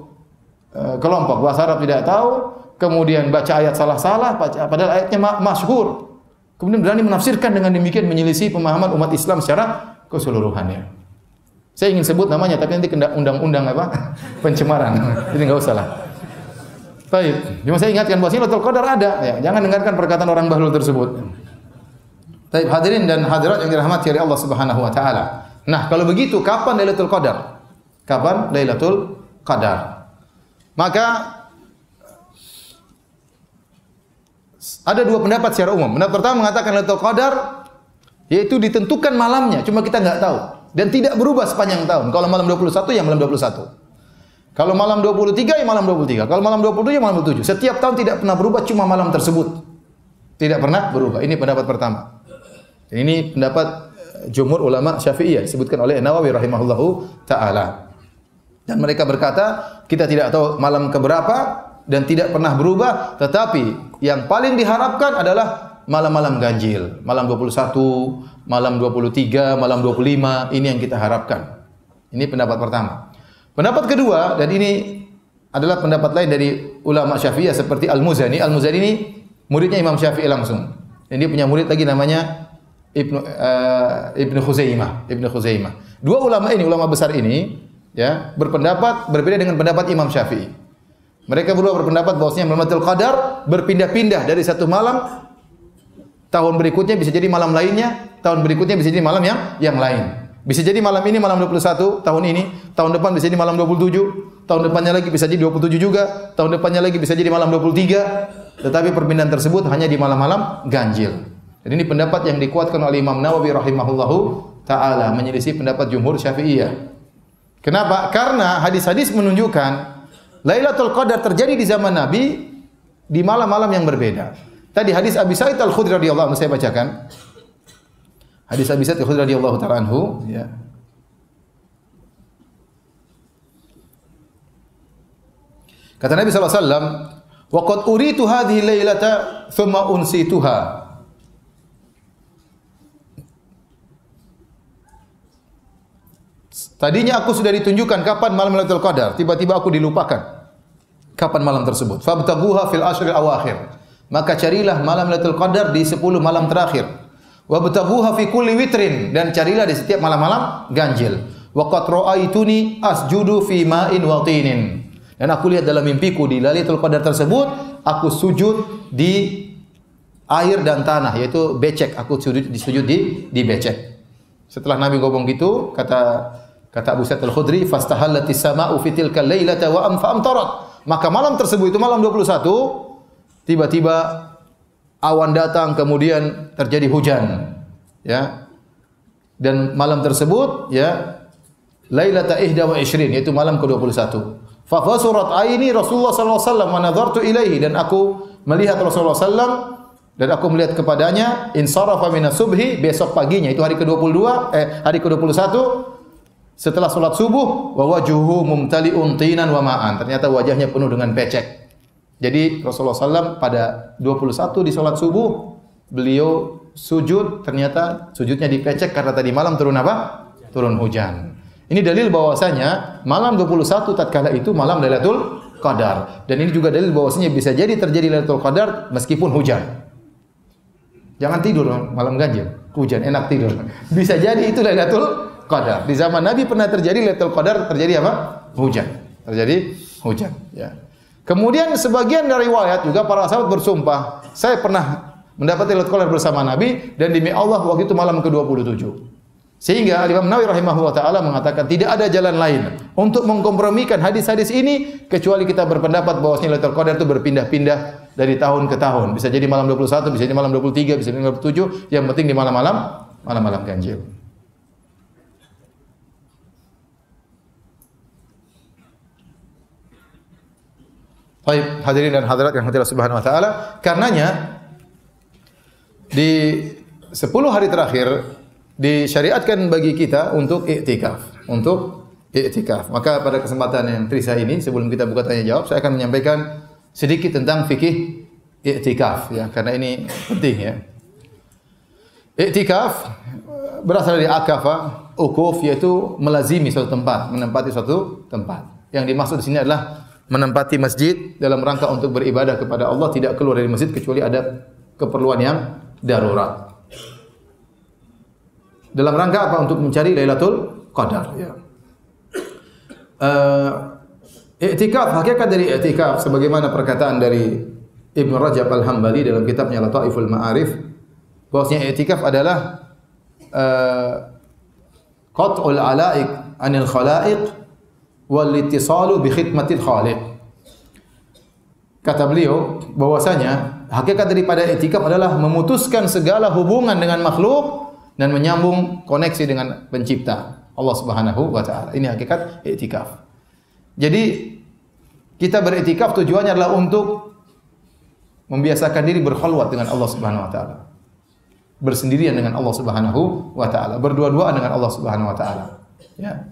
kelompok bahasa Arab tidak tahu, kemudian baca ayat salah-salah, padahal ayatnya masyhur. Kemudian berani menafsirkan dengan demikian menyelisih pemahaman umat Islam secara keseluruhannya. Saya ingin sebut namanya tapi nanti kena undang-undang apa? Pencemaran. Jadi enggak usah lah. Baik, cuma saya ingatkan bahwa Lailatul Qadar ada, ya. Jangan dengarkan perkataan orang bahlul tersebut. Baik, hadirin dan hadirat yang dirahmati oleh Allah Subhanahu wa taala. Nah, kalau begitu kapan Lailatul Qadar? Kapan Lailatul Qadar? Maka ada dua pendapat secara umum. Pendapat pertama mengatakan Lailatul Qadar yaitu ditentukan malamnya, cuma kita enggak tahu dan tidak berubah sepanjang tahun. Kalau malam 21 ya malam 21. Kalau malam 23 ya malam 23. Kalau malam 27 ya malam 27. Setiap tahun tidak pernah berubah, cuma malam tersebut. Tidak pernah berubah. Ini pendapat pertama. Ini pendapat jumhur ulama Syafi'iyah disebutkan oleh Nawawi rahimahullahu taala. Dan mereka berkata, kita tidak tahu malam keberapa dan tidak pernah berubah, tetapi yang paling diharapkan adalah malam-malam ganjil. Malam 21, malam 23, malam 25, ini yang kita harapkan. Ini pendapat pertama. Pendapat kedua, dan ini adalah pendapat lain dari ulama Syafi'iyah seperti Al-Muzani. Al-Muzani ini muridnya Imam Syafi'i langsung. Dan dia punya murid lagi namanya Ibnu Khuzaimah. Dua ulama ini, ulama besar ini, ya, berpendapat berbeda dengan pendapat Imam Syafi'i. Mereka berdua berpendapat bahwasanya Lailatul Qadar berpindah-pindah dari satu malam, tahun berikutnya bisa jadi malam lainnya, tahun berikutnya bisa jadi malam yang lain. Bisa jadi malam ini malam 21 tahun ini, tahun depan bisa jadi malam 27, tahun depannya lagi bisa jadi 27 juga, tahun depannya lagi bisa jadi malam 23. Tetapi perpindahan tersebut hanya di malam-malam ganjil. Dan ini pendapat yang dikuatkan oleh Imam Nawawi rahimahullahu taala, menyelisih pendapat jumhur Syafi'iyah. Kenapa? Karena hadis-hadis menunjukkan Lailatul Qadar terjadi di zaman Nabi di malam-malam yang berbeda. Tadi hadis Abi Sa'id Al-Khudri radhiyallahu anhu saya bacakan. Hadis Abi Sa'id Al-Khudri radhiyallahu ta'ala anhu, ya. Kata Nabi sallallahu alaihi wasallam, "Wa qad uritu hadhihi lailata thumma unsituha." Tadinya aku sudah ditunjukkan kapan malam Lailatul Qadar, tiba-tiba aku dilupakan kapan malam tersebut. Fabtaghuha fil ashril awakhir. maka carilah malam Lailatul Qadar di 10 malam terakhir. Wabtaghuha fi kulli witrin, dan carilah di setiap malam-malam ganjil. Wa qad ra'aituni asjudu fi ma'in wa tinin. Dan aku lihat dalam mimpiku di Lailatul Qadar tersebut, aku sujud di air dan tanah, yaitu becek. Aku sujud di becek. Setelah Nabi ngomong gitu, kata Abu Sa'id Al-Khudri, fastahallatis sama'u fi tilkal lailata wa amtarat. Maka malam tersebut, itu malam 21, tiba-tiba awan datang, kemudian terjadi hujan, ya. Dan malam tersebut, ya, lailata 21, yaitu malam ke-21. Fa fasurat aini Rasulullah sallallahu alaihi wasallam wa nadartu ilaihi, dan aku melihat Rasulullah sallam dan aku melihat kepadanya, insarafa minas subhi, besok paginya, itu hari ke-22, hari ke-21 setelah salat subuh, wa wajhuhu mumtali'un tinan wa ma'an. Ternyata wajahnya penuh dengan becek. Jadi Rasulullah SAW pada 21 di salat subuh, beliau sujud, ternyata sujudnya dipecek karena tadi malam turun apa? Turun hujan. Ini dalil bahwasanya malam 21 tatkala itu malam Lailatul Qadar. Dan ini juga dalil bahwasanya bisa jadi terjadi Lailatul Qadar meskipun hujan. Jangan tidur malam ganjil, hujan enak tidur. Bisa jadi itu Lailatul Qadar. Di zaman Nabi pernah terjadi Lailatul Qadar, terjadi apa? Hujan. Terjadi hujan, ya. Kemudian sebagian dari riwayat juga para sahabat bersumpah, saya pernah mendapat Lailatul Qadar bersama Nabi dan demi Allah waktu itu malam ke-27. Sehingga Imam Nawawi rahimahullah taala mengatakan tidak ada jalan lain untuk mengkompromikan hadis-hadis ini kecuali kita berpendapat bahwasanya Lailatul Qadar itu berpindah-pindah dari tahun ke tahun. Bisa jadi malam 21, bisa jadi malam 23, bisa jadi malam 27, yang penting di malam-malam ganjil. Baik, hadirin dan hadirat yang dirahmati Allah Subhanahu wa taala, karenanya di 10 hari terakhir disyariatkan bagi kita untuk i'tikaf, Maka pada kesempatan yang tersisa ini, sebelum kita buka tanya jawab, saya akan menyampaikan sedikit tentang fikih i'tikaf, ya, karena ini penting, ya. I'tikaf berasal dari akafa, ukuf, yaitu melazimi suatu tempat, menempati suatu tempat. Yang dimaksud di sini adalah menempati masjid dalam rangka untuk beribadah kepada Allah, tidak keluar dari masjid kecuali ada keperluan yang darurat. Dalam rangka apa? Untuk mencari Lailatul Qadar, ya. I'tikaf, hakikat dari i'tikaf sebagaimana perkataan dari Ibnu Rajab Al-Hambali dalam kitabnya Lataiful Ma'arif, bahwasanya i'tikaf adalah qat'ul ala'iq 'anil khalaiq wal ittisalu bi khidmatil khaliq. Kata beliau bahwasanya hakikat daripada i'tikaf adalah memutuskan segala hubungan dengan makhluk dan menyambung koneksi dengan pencipta Allah Subhanahu wa taala. Ini hakikat i'tikaf. Jadi kita beriktikaf tujuannya adalah untuk membiasakan diri berkhalwat dengan Allah Subhanahu wa taala. Bersendirian dengan Allah Subhanahu wa taala, berdua-duaan dengan Allah Subhanahu wa taala. Ya.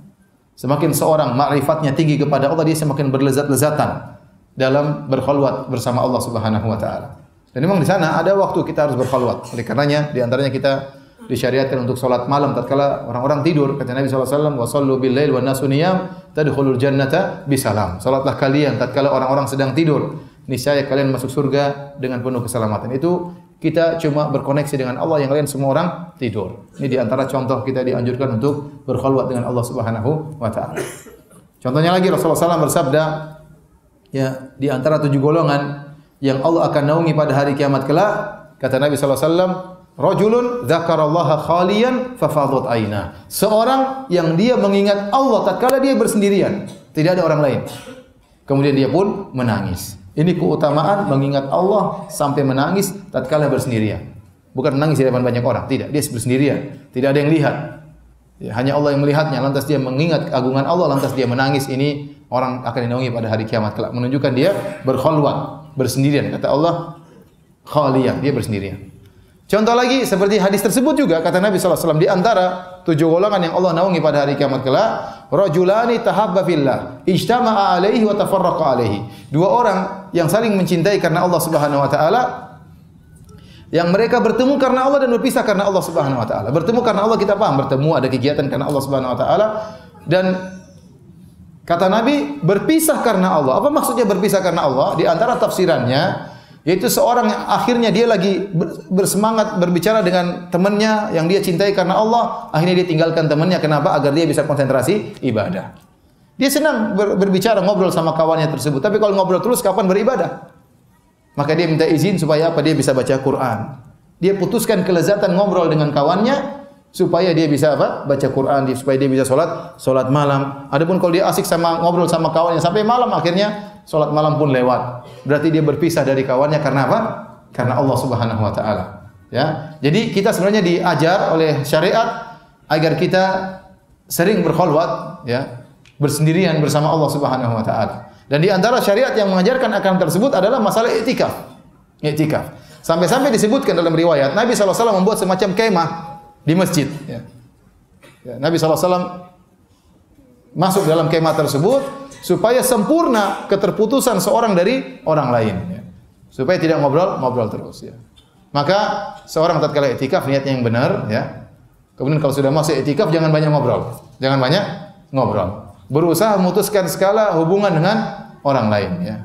Semakin seorang ma'rifatnya tinggi kepada Allah, dia semakin berlezat-lezatan dalam berkhalwat bersama Allah Subhanahu wa taala. Dan memang di sana ada waktu kita harus berkhalwat. Oleh karenanya di antaranya kita disyariatkan untuk salat malam tatkala orang-orang tidur. Kata Nabi sallallahu alaihi wasallam, "Wa shallu bil lail wan nasu niyam tadkhulul jannata bisalam." Salatlah kalian tatkala orang-orang sedang tidur, niscaya kalian masuk surga dengan penuh keselamatan. Itu kita cuma berkoneksi dengan Allah, yang lain semua orang tidur. Ini di antara contoh kita dianjurkan untuk berkhalwat dengan Allah Subhanahu wa taala. Contohnya lagi Rasulullah SAW bersabda, ya, di antara 7 golongan yang Allah akan naungi pada hari kiamat kelak, kata Nabi sallallahu alaihi wasallam, rajulun dzakarallaha khaliyan fafadat aina. Seorang yang dia mengingat Allah tatkala dia bersendirian, tidak ada orang lain. Kemudian dia pun menangis. Ini keutamaan mengingat Allah sampai menangis tatkala bersendirian. Bukan menangis di depan banyak orang, tidak. Dia bersendirian, tidak ada yang lihat. Ya, hanya Allah yang melihatnya. Lantas dia mengingat keagungan Allah, lantas dia menangis. Ini orang akan dinaungi pada hari kiamat kelak. Menunjukkan dia berkhalwat, bersendirian. Kata Allah, khaliyah, dia bersendirian. Contoh lagi seperti hadis tersebut juga, kata Nabi sallallahu alaihi wasallam, di antara 7 golongan yang Allah naungi pada hari kiamat kelak, rajulani tahabba fillah, ijtama'a alaihi wa tafarraqa alaihi. 2 orang yang saling mencintai karena Allah Subhanahu wa taala, yang mereka bertemu karena Allah dan berpisah karena Allah Subhanahu wa taala. Bertemu karena Allah kita paham, bertemu ada kegiatan karena Allah Subhanahu wa taala, dan kata Nabi berpisah karena Allah. Apa maksudnya berpisah karena Allah? Di antara tafsirannya, Yaitu seorang yang akhirnya dia lagi bersemangat berbicara dengan temannya yang dia cintai karena Allah, akhirnya dia tinggalkan temannya. Kenapa? Agar dia bisa konsentrasi ibadah. Dia senang berbicara, ngobrol sama kawannya tersebut. Tapi kalau ngobrol terus, kapan beribadah? Maka dia minta izin supaya apa? Dia bisa baca Quran. Dia putuskan kelezatan ngobrol dengan kawannya supaya dia bisa apa? Baca Quran, supaya dia bisa salat malam. Adapun kalau dia asik sama ngobrol sama kawannya sampai malam, akhirnya salat malam pun lewat. Berarti dia berpisah dari kawannya karena apa? Karena Allah Subhanahu wa taala. Ya. Jadi kita sebenarnya diajar oleh syariat agar kita sering berkhalwat, ya, bersendirian bersama Allah Subhanahu wa taala. Dan di antara syariat yang mengajarkan akan tersebut adalah masalah i'tikaf. I'tikaf. Sampai-sampai disebutkan dalam riwayat Nabi SAW membuat semacam kemah di masjid, ya. Ya, Nabi SAW masuk dalam kemah tersebut supaya sempurna keterputusan seorang dari orang lain, ya. Supaya tidak ngobrol terus, ya. Maka seorang tatkala i'tikaf niatnya yang benar, ya. Kemudian kalau sudah masuk i'tikaf jangan banyak ngobrol. Jangan banyak ngobrol. Berusaha memutuskan skala hubungan dengan orang lain, ya.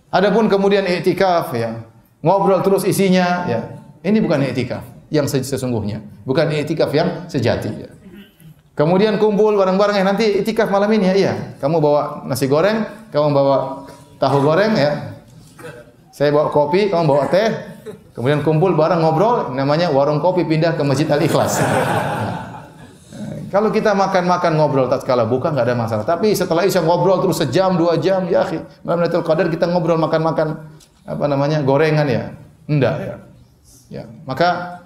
Adapun kemudian i'tikaf, ya, ngobrol terus isinya, ya. Ini bukan i'tikaf yang sesungguhnya, bukan i'tikaf yang sejati, ya. Kemudian kumpul bareng-bareng, ya, nanti i'tikaf malam ini, ya, iya. Kamu bawa nasi goreng, kamu bawa tahu goreng, ya. Saya bawa kopi, kamu bawa teh. Kemudian kumpul bareng ngobrol, namanya warung kopi pindah ke Masjid Al-Ikhlas. Kalau kita makan-makan ngobrol tatkala buka enggak ada masalah. Tapi setelah Isya ngobrol terus sejam, 2 jam, ya akhi. Malam Lailatul Qadar kita ngobrol makan-makan apa namanya? Gorengan, ya. Enggak, ya. Ya, maka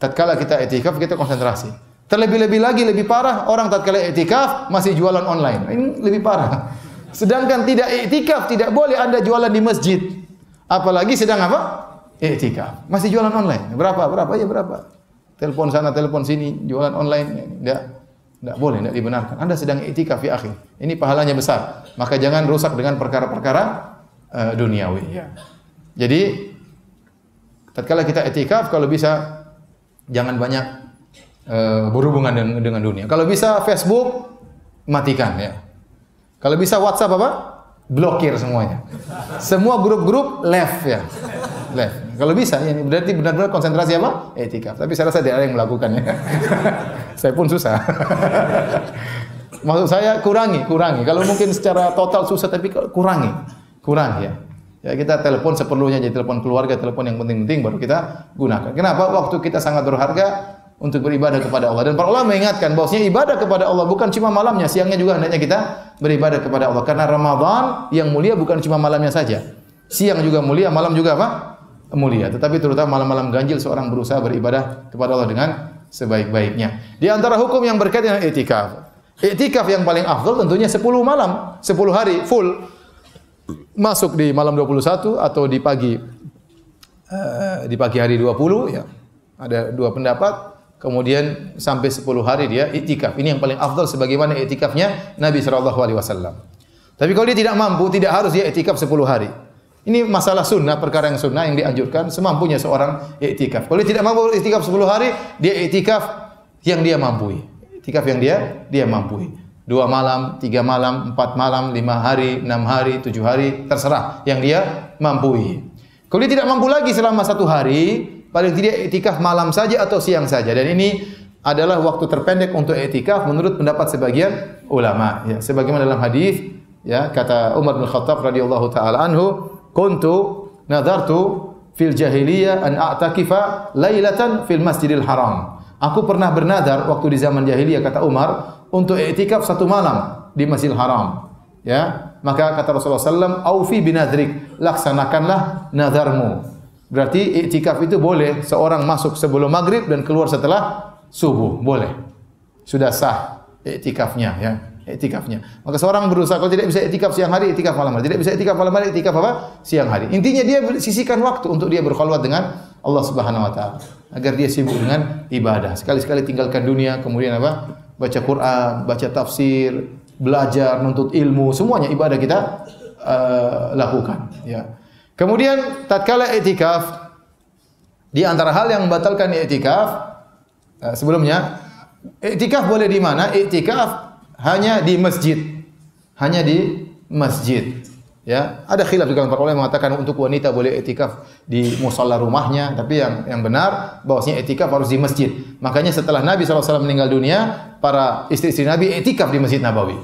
tatkala kita i'tikaf kita konsentrasi. Terlebih-lebih lagi lebih parah orang tatkala i'tikaf masih jualan online. Ini lebih parah. Sedangkan tidak i'tikaf tidak boleh Anda jualan di masjid. Apalagi sedang apa? I'tikaf. Masih jualan online. Berapa? Ya berapa? Telepon sana, telepon sini, jualan online, tidak boleh, tidak dibenarkan. Anda sedang i'tikaf, ya akhi. Ini pahalanya besar. Maka jangan rusak dengan perkara-perkara duniawi. Ya. Jadi, tatkala kita i'tikaf, kalau bisa jangan banyak berhubungan dengan dunia. Kalau bisa Facebook matikan, ya. Kalau bisa WhatsApp apa? Blokir semuanya. Semua grup-grup left, ya. Left. Kalau bisa, ya, ini berarti benar-benar konsentrasi apa? I'tikaf. Tapi saya rasa tidak ada yang melakukannya. Saya pun susah. Maksud saya kurangi. Kalau mungkin secara total susah, tapi kurangi, ya. Ya kita telepon seperlunya, jadi telepon keluarga, telepon yang penting-penting baru kita gunakan. Kenapa? Waktu kita sangat berharga untuk beribadah kepada Allah. Dan para ulama mengingatkan bahwasanya ibadah kepada Allah bukan cuma malamnya, siangnya juga hendaknya kita beribadah kepada Allah. Karena Ramadan yang mulia bukan cuma malamnya saja. Siang juga mulia, malam juga apa? Mulia. Tetapi terutama malam-malam ganjil seorang berusaha beribadah kepada Allah dengan sebaik-baiknya. Di antara hukum yang berkaitan dengan i'tikaf. I'tikaf yang paling afdal tentunya 10 malam, 10 hari full. Masuk di malam 21 atau di pagi hari 20, ya. Ada 2 pendapat. Kemudian sampai 10 hari dia i'tikaf. Ini yang paling afdal sebagaimana i'tikafnya Nabi sallallahu alaihi wasallam. Tapi kalau dia tidak mampu, tidak harus dia i'tikaf 10 hari. Ini masalah sunnah, perkara yang sunnah yang dianjurkan semampunya seorang i'tikaf. Kalau dia tidak mampu i'tikaf 10 hari, dia i'tikaf yang dia mampu. I'tikaf yang dia mampu. 2 malam, 3 malam, 4 malam, 5 hari, 6 hari, 7 hari, terserah yang dia mampu. Kalau dia tidak mampu lagi selama 1 hari, paling tidak i'tikaf malam saja atau siang saja. Dan ini adalah waktu terpendek untuk i'tikaf menurut pendapat sebagian ulama. Ya, sebagaimana dalam hadis, ya, kata Umar bin Khattab radhiyallahu taala anhu, kuntu nadartu fil jahiliyah an a'takifa lailatan fil Masjidil Haram. Aku pernah bernadar waktu di zaman jahiliyah, kata Umar, untuk i'tikaf 1 malam di Masjidil Haram. Ya, maka kata Rasulullah SAW, aufi binadrik, laksanakanlah nadarmu. Berarti i'tikaf itu boleh seorang masuk sebelum maghrib dan keluar setelah subuh, boleh. Sudah sah i'tikafnya, ya. I'tikafnya. Maka seorang berusaha kalau tidak bisa i'tikaf siang hari, i'tikaf malam hari. Tidak bisa i'tikaf malam hari, i'tikaf apa? Siang hari. Intinya dia sisihkan waktu untuk dia berkhalwat dengan Allah Subhanahu wa taala agar dia sibuk dengan ibadah. Sekali-sekali tinggalkan dunia, kemudian apa? Baca Quran, baca tafsir, belajar, nuntut ilmu, semuanya ibadah kita lakukan, ya. Kemudian tatkala i'tikaf, di antara hal yang membatalkan i'tikaf sebelumnya, i'tikaf boleh di mana? I'tikaf hanya di masjid. Hanya di masjid. Ya, ada khilaf di kalangan para ulama mengatakan untuk wanita boleh i'tikaf di musalla rumahnya, tapi yang benar bahwasanya i'tikaf harus di masjid. Makanya setelah Nabi SAW meninggal dunia, para istri-istri Nabi i'tikaf di Masjid Nabawi.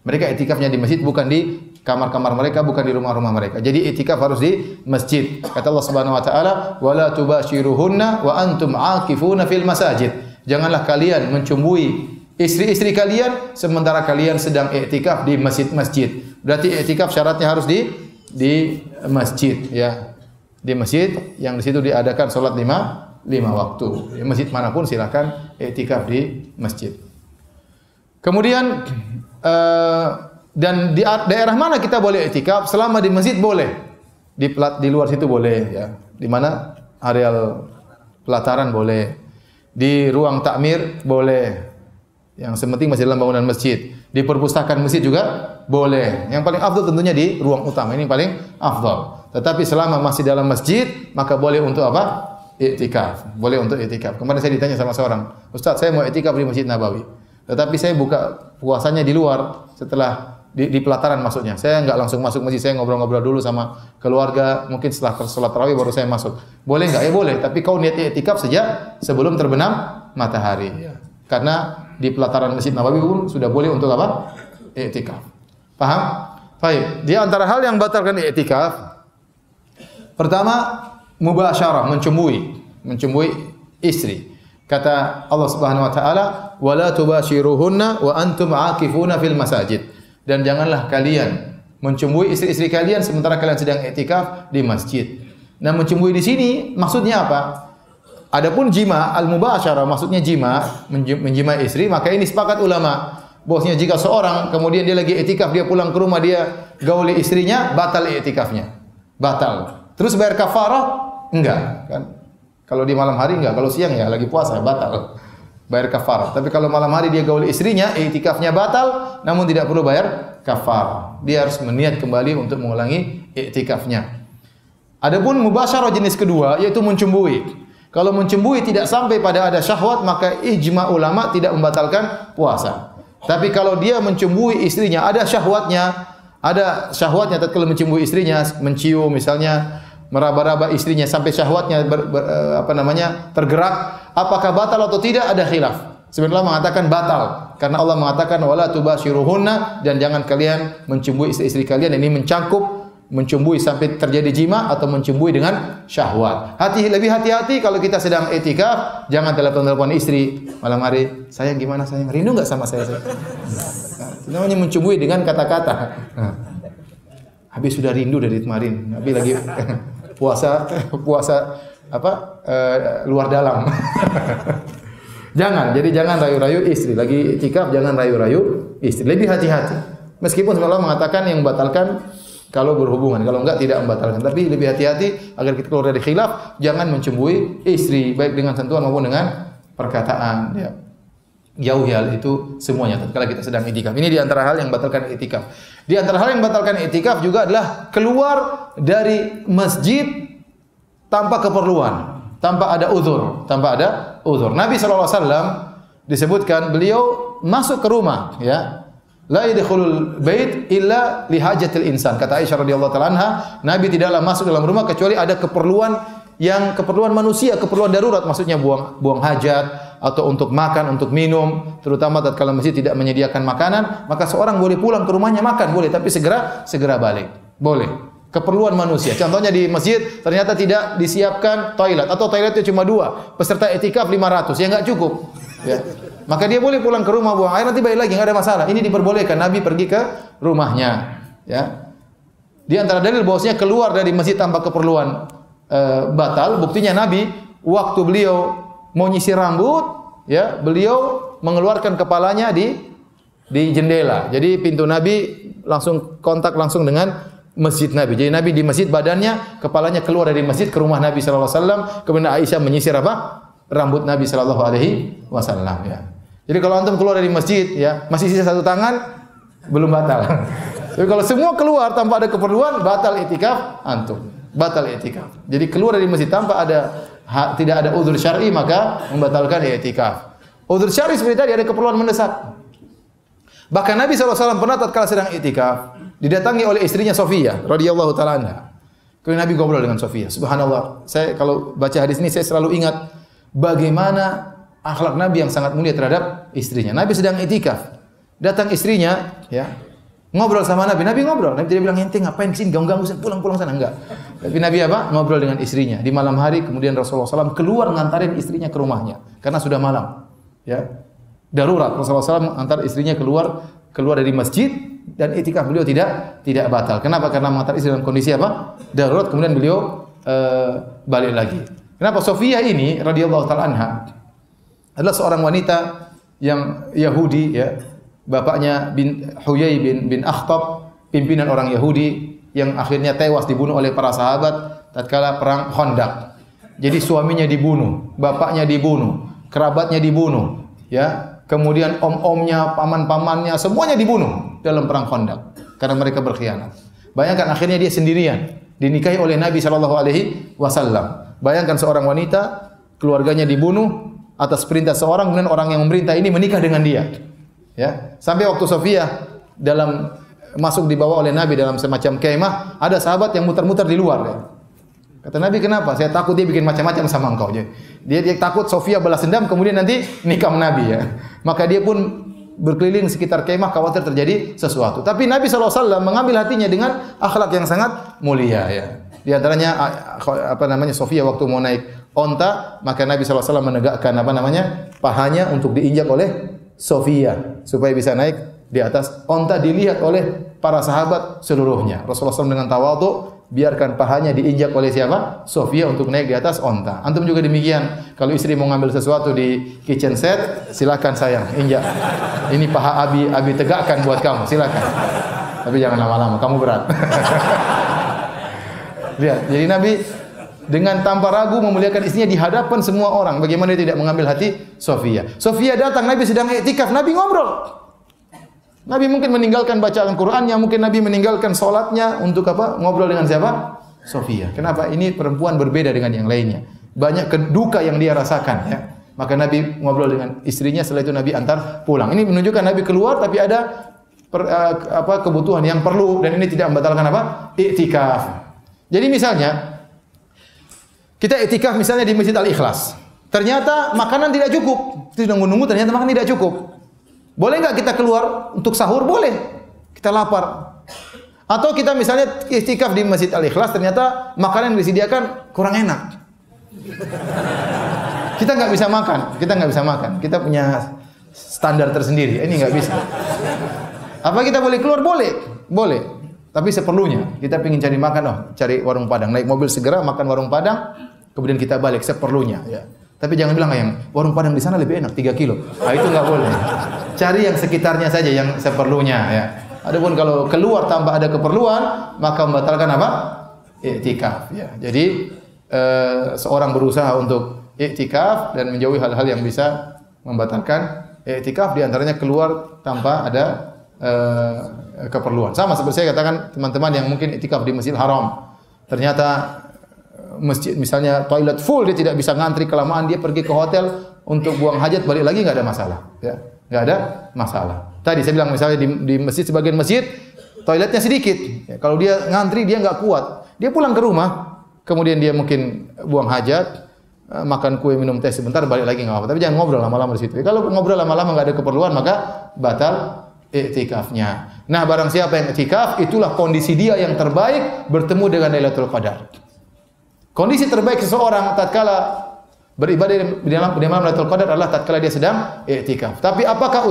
Mereka i'tikafnya di masjid, bukan di kamar-kamar mereka, bukan di rumah-rumah mereka. Jadi i'tikaf harus di masjid. Kata Allah Subhanahu wa taala, "Wala tubashiruhunna wa antum 'akifuna fil masajid." Janganlah kalian mencumbui istri-istri kalian sementara kalian sedang i'tikaf di masjid-masjid. Berarti i'tikaf syaratnya harus di masjid, ya. Di masjid yang di situ diadakan salat lima waktu. Di masjid manapun silakan i'tikaf di masjid. Kemudian dan di daerah mana kita boleh i'tikaf? Selama di masjid boleh. Di luar situ boleh, ya. Di mana areal pelataran boleh. Di ruang takmir boleh. Yang penting masih dalam bangunan masjid. Di perpustakaan masjid juga boleh. Yang paling afdal tentunya di ruang utama. Ini paling afdal. Tetapi selama masih dalam masjid, maka boleh untuk apa? I'tikaf. Boleh untuk i'tikaf. Kemarin saya ditanya sama seorang, "Ustaz, saya mau i'tikaf di Masjid Nabawi. Tetapi saya buka puasanya di luar setelah di pelataran maksudnya. Saya enggak langsung masuk masjid, saya ngobrol-ngobrol dulu sama keluarga, mungkin setelah salat tarawih baru saya masuk. Boleh enggak? Ya boleh, tapi kau niat i'tikaf sejak sebelum terbenam matahari." Karena di pelataran Masjid Nabawi pun sudah boleh untuk apa? I'tikaf. Paham? Baik. Di antara hal yang batalkan i'tikaf, pertama mubasyarah, mencumbui istri. Kata Allah Subhanahu wa taala, "Wala tubashiruhunna wa antum 'akifuna fil masajid." Dan janganlah kalian mencumbui istri-istri kalian sementara kalian sedang i'tikaf di masjid. Nah, mencumbui di sini maksudnya apa? Adapun jima al-mubasyarah maksudnya menjima istri, maka ini sepakat ulama bahwasanya jika seorang kemudian dia lagi i'tikaf, dia pulang ke rumah, dia gauli istrinya, batal i'tikafnya. Batal. Terus bayar kafarah? Enggak, kan? Kalau di malam hari enggak, kalau siang ya lagi puasa batal. Bayar kafarah. Tapi kalau malam hari dia gauli istrinya, i'tikafnya batal, namun tidak perlu bayar kafarah. Dia harus berniat kembali untuk mengulangi i'tikafnya. Adapun mubasyarah jenis kedua yaitu mencumbui. Kalau mencumbui tidak sampai pada ada syahwat, maka ijma ulama tidak membatalkan puasa. Tapi kalau dia mencumbui istrinya, ada syahwatnya tatkala mencumbui istrinya, mencium misalnya, meraba-raba istrinya sampai syahwatnya tergerak, apakah batal atau tidak? Ada khilaf. Sebenarnya mengatakan batal karena Allah mengatakan wala tubashiruhunna, dan jangan kalian mencumbui istri-istri kalian. Ini mencakup mencumbui sampai terjadi jima atau mencumbui dengan syahwat. Lebih hati-hati kalau kita sedang i'tikaf, jangan telepon istri malam hari, "Sayang gimana sayang? Rindu enggak sama saya?" Nah, namanya mencumbui dengan kata-kata. Habis sudah rindu dari kemarin, tapi lagi puasa luar dalam. Jangan rayu-rayu istri. Lagi i'tikaf jangan rayu-rayu istri. Lebih hati-hati. Meskipun Allah mengatakan yang membatalkan kalau berhubungan, kalau enggak tidak membatalkan. Tapi lebih hati-hati agar kita keluar dari khilaf, jangan mencumbui istri baik dengan sentuhan maupun dengan perkataan, ya. Jauhi hal itu semuanya tatkala kita sedang i'tikaf. Ini di antara hal yang membatalkan i'tikaf. Di antara hal yang membatalkan i'tikaf juga adalah keluar dari masjid tanpa keperluan, tanpa ada uzur. Nabi sallallahu alaihi wasallam disebutkan beliau masuk ke rumah, ya. La yadkhulul bait illa li hajatil insan. Kata Aisyah radhiyallahu taala anha, Nabi tidaklah masuk dalam rumah kecuali ada keperluan manusia, keperluan darurat, maksudnya buang hajat atau untuk makan, untuk minum, terutama tatkala masjid tidak menyediakan makanan, maka seorang boleh pulang ke rumahnya makan, boleh, tapi segera balik. Boleh. Keperluan manusia. Contohnya di masjid ternyata tidak disiapkan toilet atau toiletnya cuma 2, peserta i'tikaf 500, ya enggak cukup. Ya. Maka dia boleh pulang ke rumah buang air, nanti balik lagi, enggak ada masalah. Ini diperbolehkan. Nabi pergi ke rumahnya, ya. Di antara dalil bahwasanya keluar dari masjid tanpa keperluan batal, buktinya Nabi waktu beliau mau nyisir rambut, ya, beliau mengeluarkan kepalanya di jendela. Jadi pintu Nabi kontak langsung dengan masjid Nabi. Jadi Nabi di masjid, badannya, kepalanya keluar dari masjid ke rumah Nabi sallallahu alaihi wasallam. Kemudian Aisyah menyisir rambut Nabi sallallahu alaihi wasallam, ya. Jadi kalau antum keluar dari masjid, ya, masih sisa satu tangan, belum batal. Tapi kalau semua keluar tanpa ada keperluan, batal i'tikaf antum. Batal i'tikaf. Jadi keluar dari masjid tanpa tidak ada uzur syar'i, maka membatalkan i'tikaf. Uzur syar'i seperti tadi, ada keperluan mendesak. Bahkan Nabi SAW pernah tatkala sedang i'tikaf, didatangi oleh istrinya Sofiyah radhiyallahu taala anha. Kemudian Nabi ngobrol dengan Sofiyah. Subhanallah, saya kalau baca hadis ini saya selalu ingat bagaimana akhlak Nabi yang sangat mulia terhadap istrinya. Nabi sedang itikaf. Datang istrinya, ya. Ngobrol sama Nabi. Nabi ngobrol. Nabi tidak bilang, "Ente ngapain kesini? Ganggu-ganggu, pulang sana." Enggak. Tapi Nabi apa? Ngobrol dengan istrinya. Di malam hari kemudian Rasulullah SAW keluar ngantarin istrinya ke rumahnya karena sudah malam. Ya. Darurat Rasulullah SAW antar istrinya keluar dari masjid dan itikaf beliau tidak batal. Kenapa? Karena mengantar istri dalam kondisi apa? Darurat, kemudian beliau balik lagi. Kenapa? Sofiyah ini radhiyallahu taala anha adalah seorang wanita yang Yahudi, ya. Bapaknya Huyai bin Akhtab, pimpinan orang Yahudi yang akhirnya tewas dibunuh oleh para sahabat tatkala perang Khandaq. Jadi suaminya dibunuh, bapaknya dibunuh, kerabatnya dibunuh, ya. Kemudian om-omnya, paman-pamannya, semuanya dibunuh dalam perang Khandaq karena mereka berkhianat. Bayangkan akhirnya dia sendirian, dinikahi oleh Nabi sallallahu alaihi wasallam. Bayangkan seorang wanita, keluarganya dibunuh atas perintah seorang, kemudian orang yang memerintah ini menikah dengan dia. Ya, sampai waktu Sofiyah masuk dibawa oleh Nabi dalam semacam kemah, ada sahabat yang muter-muter di luar. Ya. Kata Nabi, "Kenapa? Saya takut dia bikin macam-macam sama engkau." Dia takut Sofiyah balas dendam kemudian nanti nikah Nabi, ya. Maka dia pun berkeliling sekitar kemah khawatir terjadi sesuatu. Tapi Nabi SAW mengambil hatinya dengan akhlak yang sangat mulia, ya. Di antaranya Sofiyah waktu mau naik onta, maka Nabi SAW menegakkan pahanya untuk diinjak oleh Sofiyah supaya bisa naik di atas onta, dilihat oleh para sahabat seluruhnya. Rasulullah SAW dengan tawadhu biarkan pahanya diinjak oleh siapa? Sofiyah untuk naik di atas onta. Antum juga demikian. Kalau istri mau ngambil sesuatu di kitchen set, silakan sayang, injak. Ini paha Abi tegakkan buat kamu, silakan. Tapi jangan lama-lama, kamu berat. Lihat, jadi Nabi dengan tanpa ragu memuliakan istrinya di hadapan semua orang. Bagaimana dia tidak mengambil hati Sofiyah? Sofiyah datang, Nabi sedang iktikaf, Nabi ngobrol. Nabi mungkin meninggalkan bacaan Qur'annya, mungkin Nabi meninggalkan salatnya untuk apa? Ngobrol dengan siapa? Sofiyah. Kenapa? Ini perempuan berbeda dengan yang lainnya. Banyak duka yang dia rasakan, ya. Maka Nabi ngobrol dengan istrinya, setelah itu Nabi antar pulang. Ini menunjukkan Nabi keluar tapi ada kebutuhan yang perlu, dan ini tidak membatalkan apa? Iktikaf. Jadi misalnya kita iktikaf misalnya di Masjid Al-Ikhlas. Ternyata makanan tidak cukup. Kita sudah nunggu ternyata makanan tidak cukup. Boleh enggak kita keluar untuk sahur? Boleh. Kita lapar. Atau kita misalnya iktikaf di Masjid Al-Ikhlas, ternyata makanan yang disediakan kurang enak. Kita enggak bisa makan. Kita punya standar tersendiri. Ini enggak bisa. Apa kita boleh keluar? Boleh. Tapi seperlunya. Kita ingin cari makan, cari warung Padang. Naik mobil segera makan warung Padang, kemudian kita balik seperlunya, ya. Tapi jangan bilang yang warung Padang di sana lebih enak 3 kilo. Nah, itu enggak boleh. Cari yang sekitarnya saja yang seperlunya, ya. Adapun kalau keluar tanpa ada keperluan, maka membatalkan apa? Iktikaf, ya. Jadi seorang berusaha untuk iktikaf dan menjauhi hal-hal yang bisa membatalkan iktikaf, di antaranya keluar tanpa ada keperluan. Sama seperti saya katakan teman-teman yang mungkin iktikaf di Masjidil Haram. Ternyata masjid misalnya toilet full, dia tidak bisa ngantri kelamaan, dia pergi ke hotel untuk buang hajat, balik lagi enggak ada masalah, ya. Enggak ada masalah. Tadi saya bilang misalnya di masjid, sebagian masjid toiletnya sedikit. Ya, kalau dia ngantri dia enggak kuat. Dia pulang ke rumah, kemudian dia mungkin buang hajat, makan kue, minum teh sebentar, balik lagi enggak apa-apa. Tapi jangan ngobrol lama-lama di situ. Kalau ngobrol lama-lama enggak ada keperluan, maka batal iktikafnya. Nah, barang siapa yang iktikaf, itulah kondisi dia yang terbaik bertemu dengan Lailatul Qadar. Kondisi terbaik seseorang tatkala beribadah di malam Lailatul Qadar adalah tatkala dia sedang iktikaf. Tapi apakah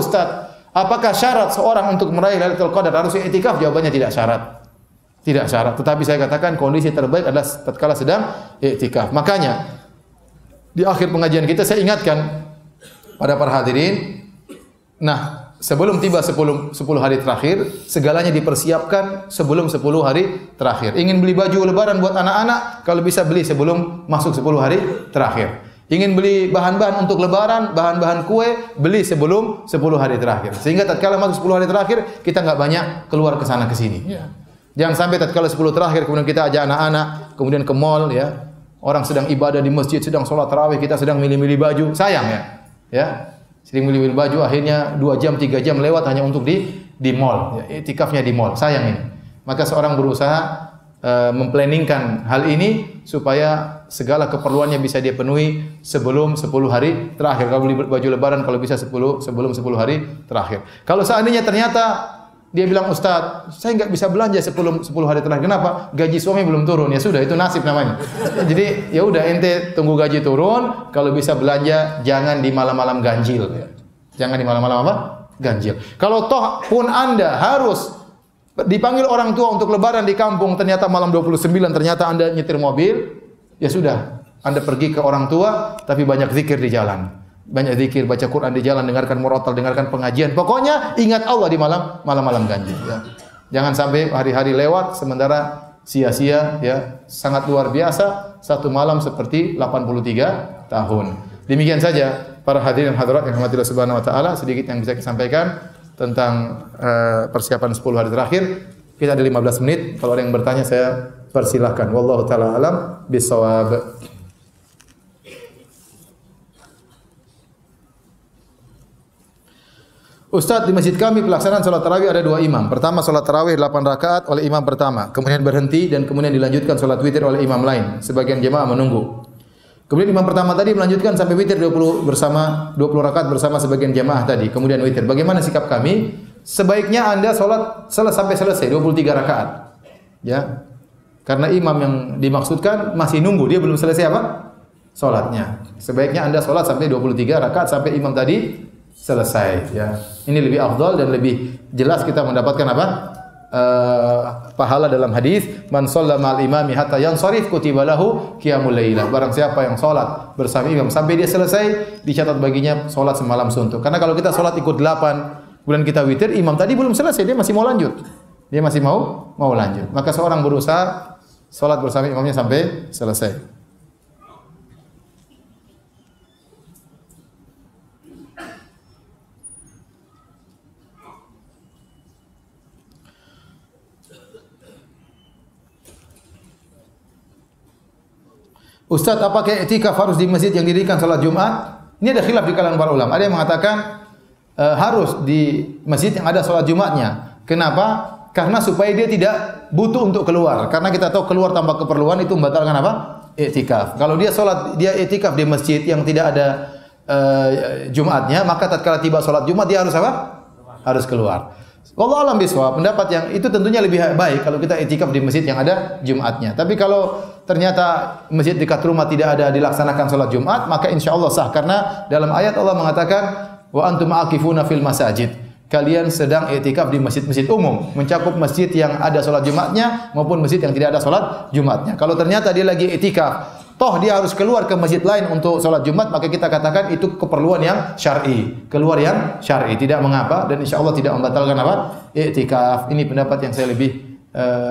apakah syarat seorang untuk meraih Lailatul Qadar harus iktikaf? Jawabannya tidak syarat. Tidak syarat. Tetapi saya katakan kondisi terbaik adalah tatkala sedang iktikaf. Makanya di akhir pengajian kita saya ingatkan pada para hadirin, sebelum tiba 10 hari terakhir, segalanya dipersiapkan sebelum 10 hari terakhir. Ingin beli baju lebaran buat anak-anak, kalau bisa beli sebelum masuk 10 hari terakhir. Ingin beli bahan-bahan untuk lebaran, bahan-bahan kue, beli sebelum 10 hari terakhir. Sehingga tatkala masuk 10 hari terakhir, kita enggak banyak keluar ke sana ke sini. Ya. Jangan sampai tatkala 10 terakhir kemudian kita ajak anak-anak kemudian ke mall, ya. Orang sedang ibadah di masjid, sedang sholat tarawih, kita sedang milih-milih baju. Sayang, ya. Ya. Sering beli baju, akhirnya 2 jam, 3 jam lewat hanya untuk di mall. Ya, iktikafnya di mall. Sayang ini. Maka seorang berusaha memplanningkan hal ini supaya segala keperluannya bisa dia penuhi sebelum 10 hari terakhir. Kalau beli baju lebaran kalau bisa sebelum 10 hari terakhir. Kalau seandainya ternyata dia bilang, "Ustaz, saya enggak bisa belanja sebelum 10 hari terakhir." Kenapa? Gaji suami belum turun. Ya sudah, itu nasib namanya. Jadi ya udah, ente tunggu gaji turun, kalau bisa belanja jangan di malam-malam ganjil ya. Jangan di malam-malam apa? Ganjil. Kalau toh pun Anda harus dipanggil orang tua untuk lebaran di kampung, ternyata malam 29 ternyata Anda nyetir mobil, ya sudah, Anda pergi ke orang tua tapi banyak zikir di jalan. Banyak zikir, baca Quran di jalan, dengarkan murotal, dengarkan pengajian. Pokoknya ingat Allah di malam-malam ganjil ya. Jangan sampai hari-hari lewat sementara sia-sia ya. Sangat luar biasa satu malam seperti 83 tahun. Demikian saja para hadirin hadirat yang dirahmati Allah Subhanahu wa taala, sedikit yang bisa saya sampaikan tentang persiapan 10 hari terakhir. Kita ada 15 menit. Kalau ada yang bertanya saya persilahkan. Wallahu taala alam bisawab. Ustaz, di masjid kami pelaksanaan salat tarawih ada 2 imam. Pertama salat tarawih 8 rakaat oleh imam pertama, kemudian berhenti dan kemudian dilanjutkan salat witir oleh imam lain. Sebagian jemaah menunggu. Kemudian imam pertama tadi melanjutkan sampai witir 20 rakaat bersama sebagian jemaah tadi, kemudian witir. Bagaimana sikap kami? Sebaiknya Anda salat sampai selesai 23 rakaat. Ya. Karena imam yang dimaksudkan masih nunggu, dia belum selesai apa? Salatnya. Sebaiknya Anda salat sampai 23 rakaat sampai imam tadi selesai ya. Ini lebih afdal dan lebih jelas kita mendapatkan apa? Pahala dalam hadis, man shalla ma'al imami hatta yansharif kutiba lahu qiyamul lailah. Barang siapa yang salat bersama imam sampai dia selesai, dicatat baginya salat semalam suntuk. Karena kalau kita salat ikut 8, kemudian kita witir, imam tadi belum selesai, dia masih mau lanjut. Dia masih mau lanjut. Maka seorang berusaha salat bersama imamnya sampai selesai. Ustaz, apakah i'tikaf harus di masjid yang didirikan salat Jumat? Ini ada khilaf di kalangan para ulama. Ada yang mengatakan harus di masjid yang ada salat Jumatnya. Kenapa? Karena supaya dia tidak butuh untuk keluar. Karena kita tahu keluar tanpa keperluan itu membatalkan apa? I'tikaf. Kalau dia i'tikaf di masjid yang tidak ada Jumatnya, maka tatkala tiba salat Jumat dia harus apa? Harus keluar. Wallahu a'lam bishawab. Pendapat yang itu tentunya lebih baik kalau kita i'tikaf di masjid yang ada Jumatnya. Tapi kalau ternyata masjid dekat rumah tidak ada dilaksanakan salat Jumat, maka insyaallah sah karena dalam ayat Allah mengatakan wa antum aqifuna fil masajid. Kalian sedang i'tikaf di masjid-masjid umum, mencakup masjid yang ada salat Jumatnya maupun masjid yang tidak ada salat Jumatnya. Kalau ternyata dia lagi i'tikaf, toh dia harus keluar ke masjid lain untuk salat Jumat, maka kita katakan itu keperluan yang syar'i, keluar yang syar'i, tidak mengapa dan insyaallah tidak membatalkan apa? I'tikaf. Ini pendapat yang saya lebih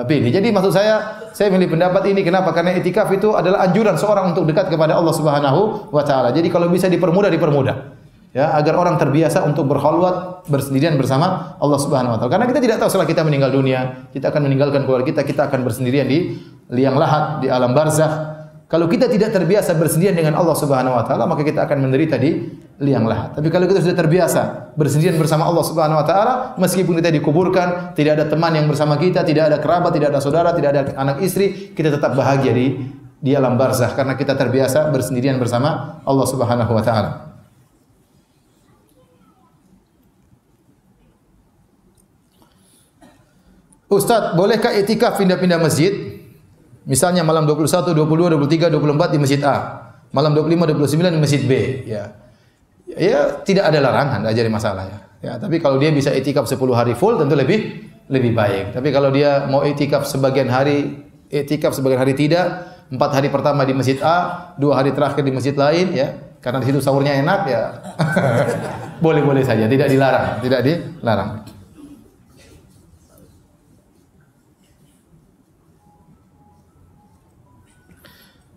pilih. Jadi maksud saya milih pendapat ini kenapa? Karena i'tikaf itu adalah anjuran seorang untuk dekat kepada Allah Subhanahu wa taala. Jadi kalau bisa dipermudah. Ya, agar orang terbiasa untuk berkhalwat bersendirian bersama Allah Subhanahu wa taala. Karena kita tidak tahu setelah kita meninggal dunia, kita akan meninggalkan keluarga kita akan bersendirian di liang lahat, di alam barzakh. Kalau kita tidak terbiasa bersendirian dengan Allah Subhanahu wa taala, maka kita akan menderita di liang lahat. Tapi kalau kita sudah terbiasa bersendirian bersama Allah Subhanahu wa taala, meskipun kita dikuburkan, tidak ada teman yang bersama kita, tidak ada kerabat, tidak ada saudara, tidak ada anak istri, kita tetap bahagia di alam barzakh karena kita terbiasa bersendirian bersama Allah Subhanahu wa taala. Ustaz, bolehkah i'tikaf pindah-pindah masjid? Misalnya malam 21, 22, 23, 24 di masjid A, malam 25, 29 di masjid B, ya. Ya, tidak ada larangan, tidak jadi masalah ya. Ya, tapi kalau dia bisa i'tikaf 10 hari full tentu lebih baik. Tapi kalau dia mau i'tikaf sebagian hari tidak, 4 hari pertama di masjid A, 2 hari terakhir di masjid lain ya, karena di situ sahurnya enak ya. Boleh-boleh saja, tidak dilarang.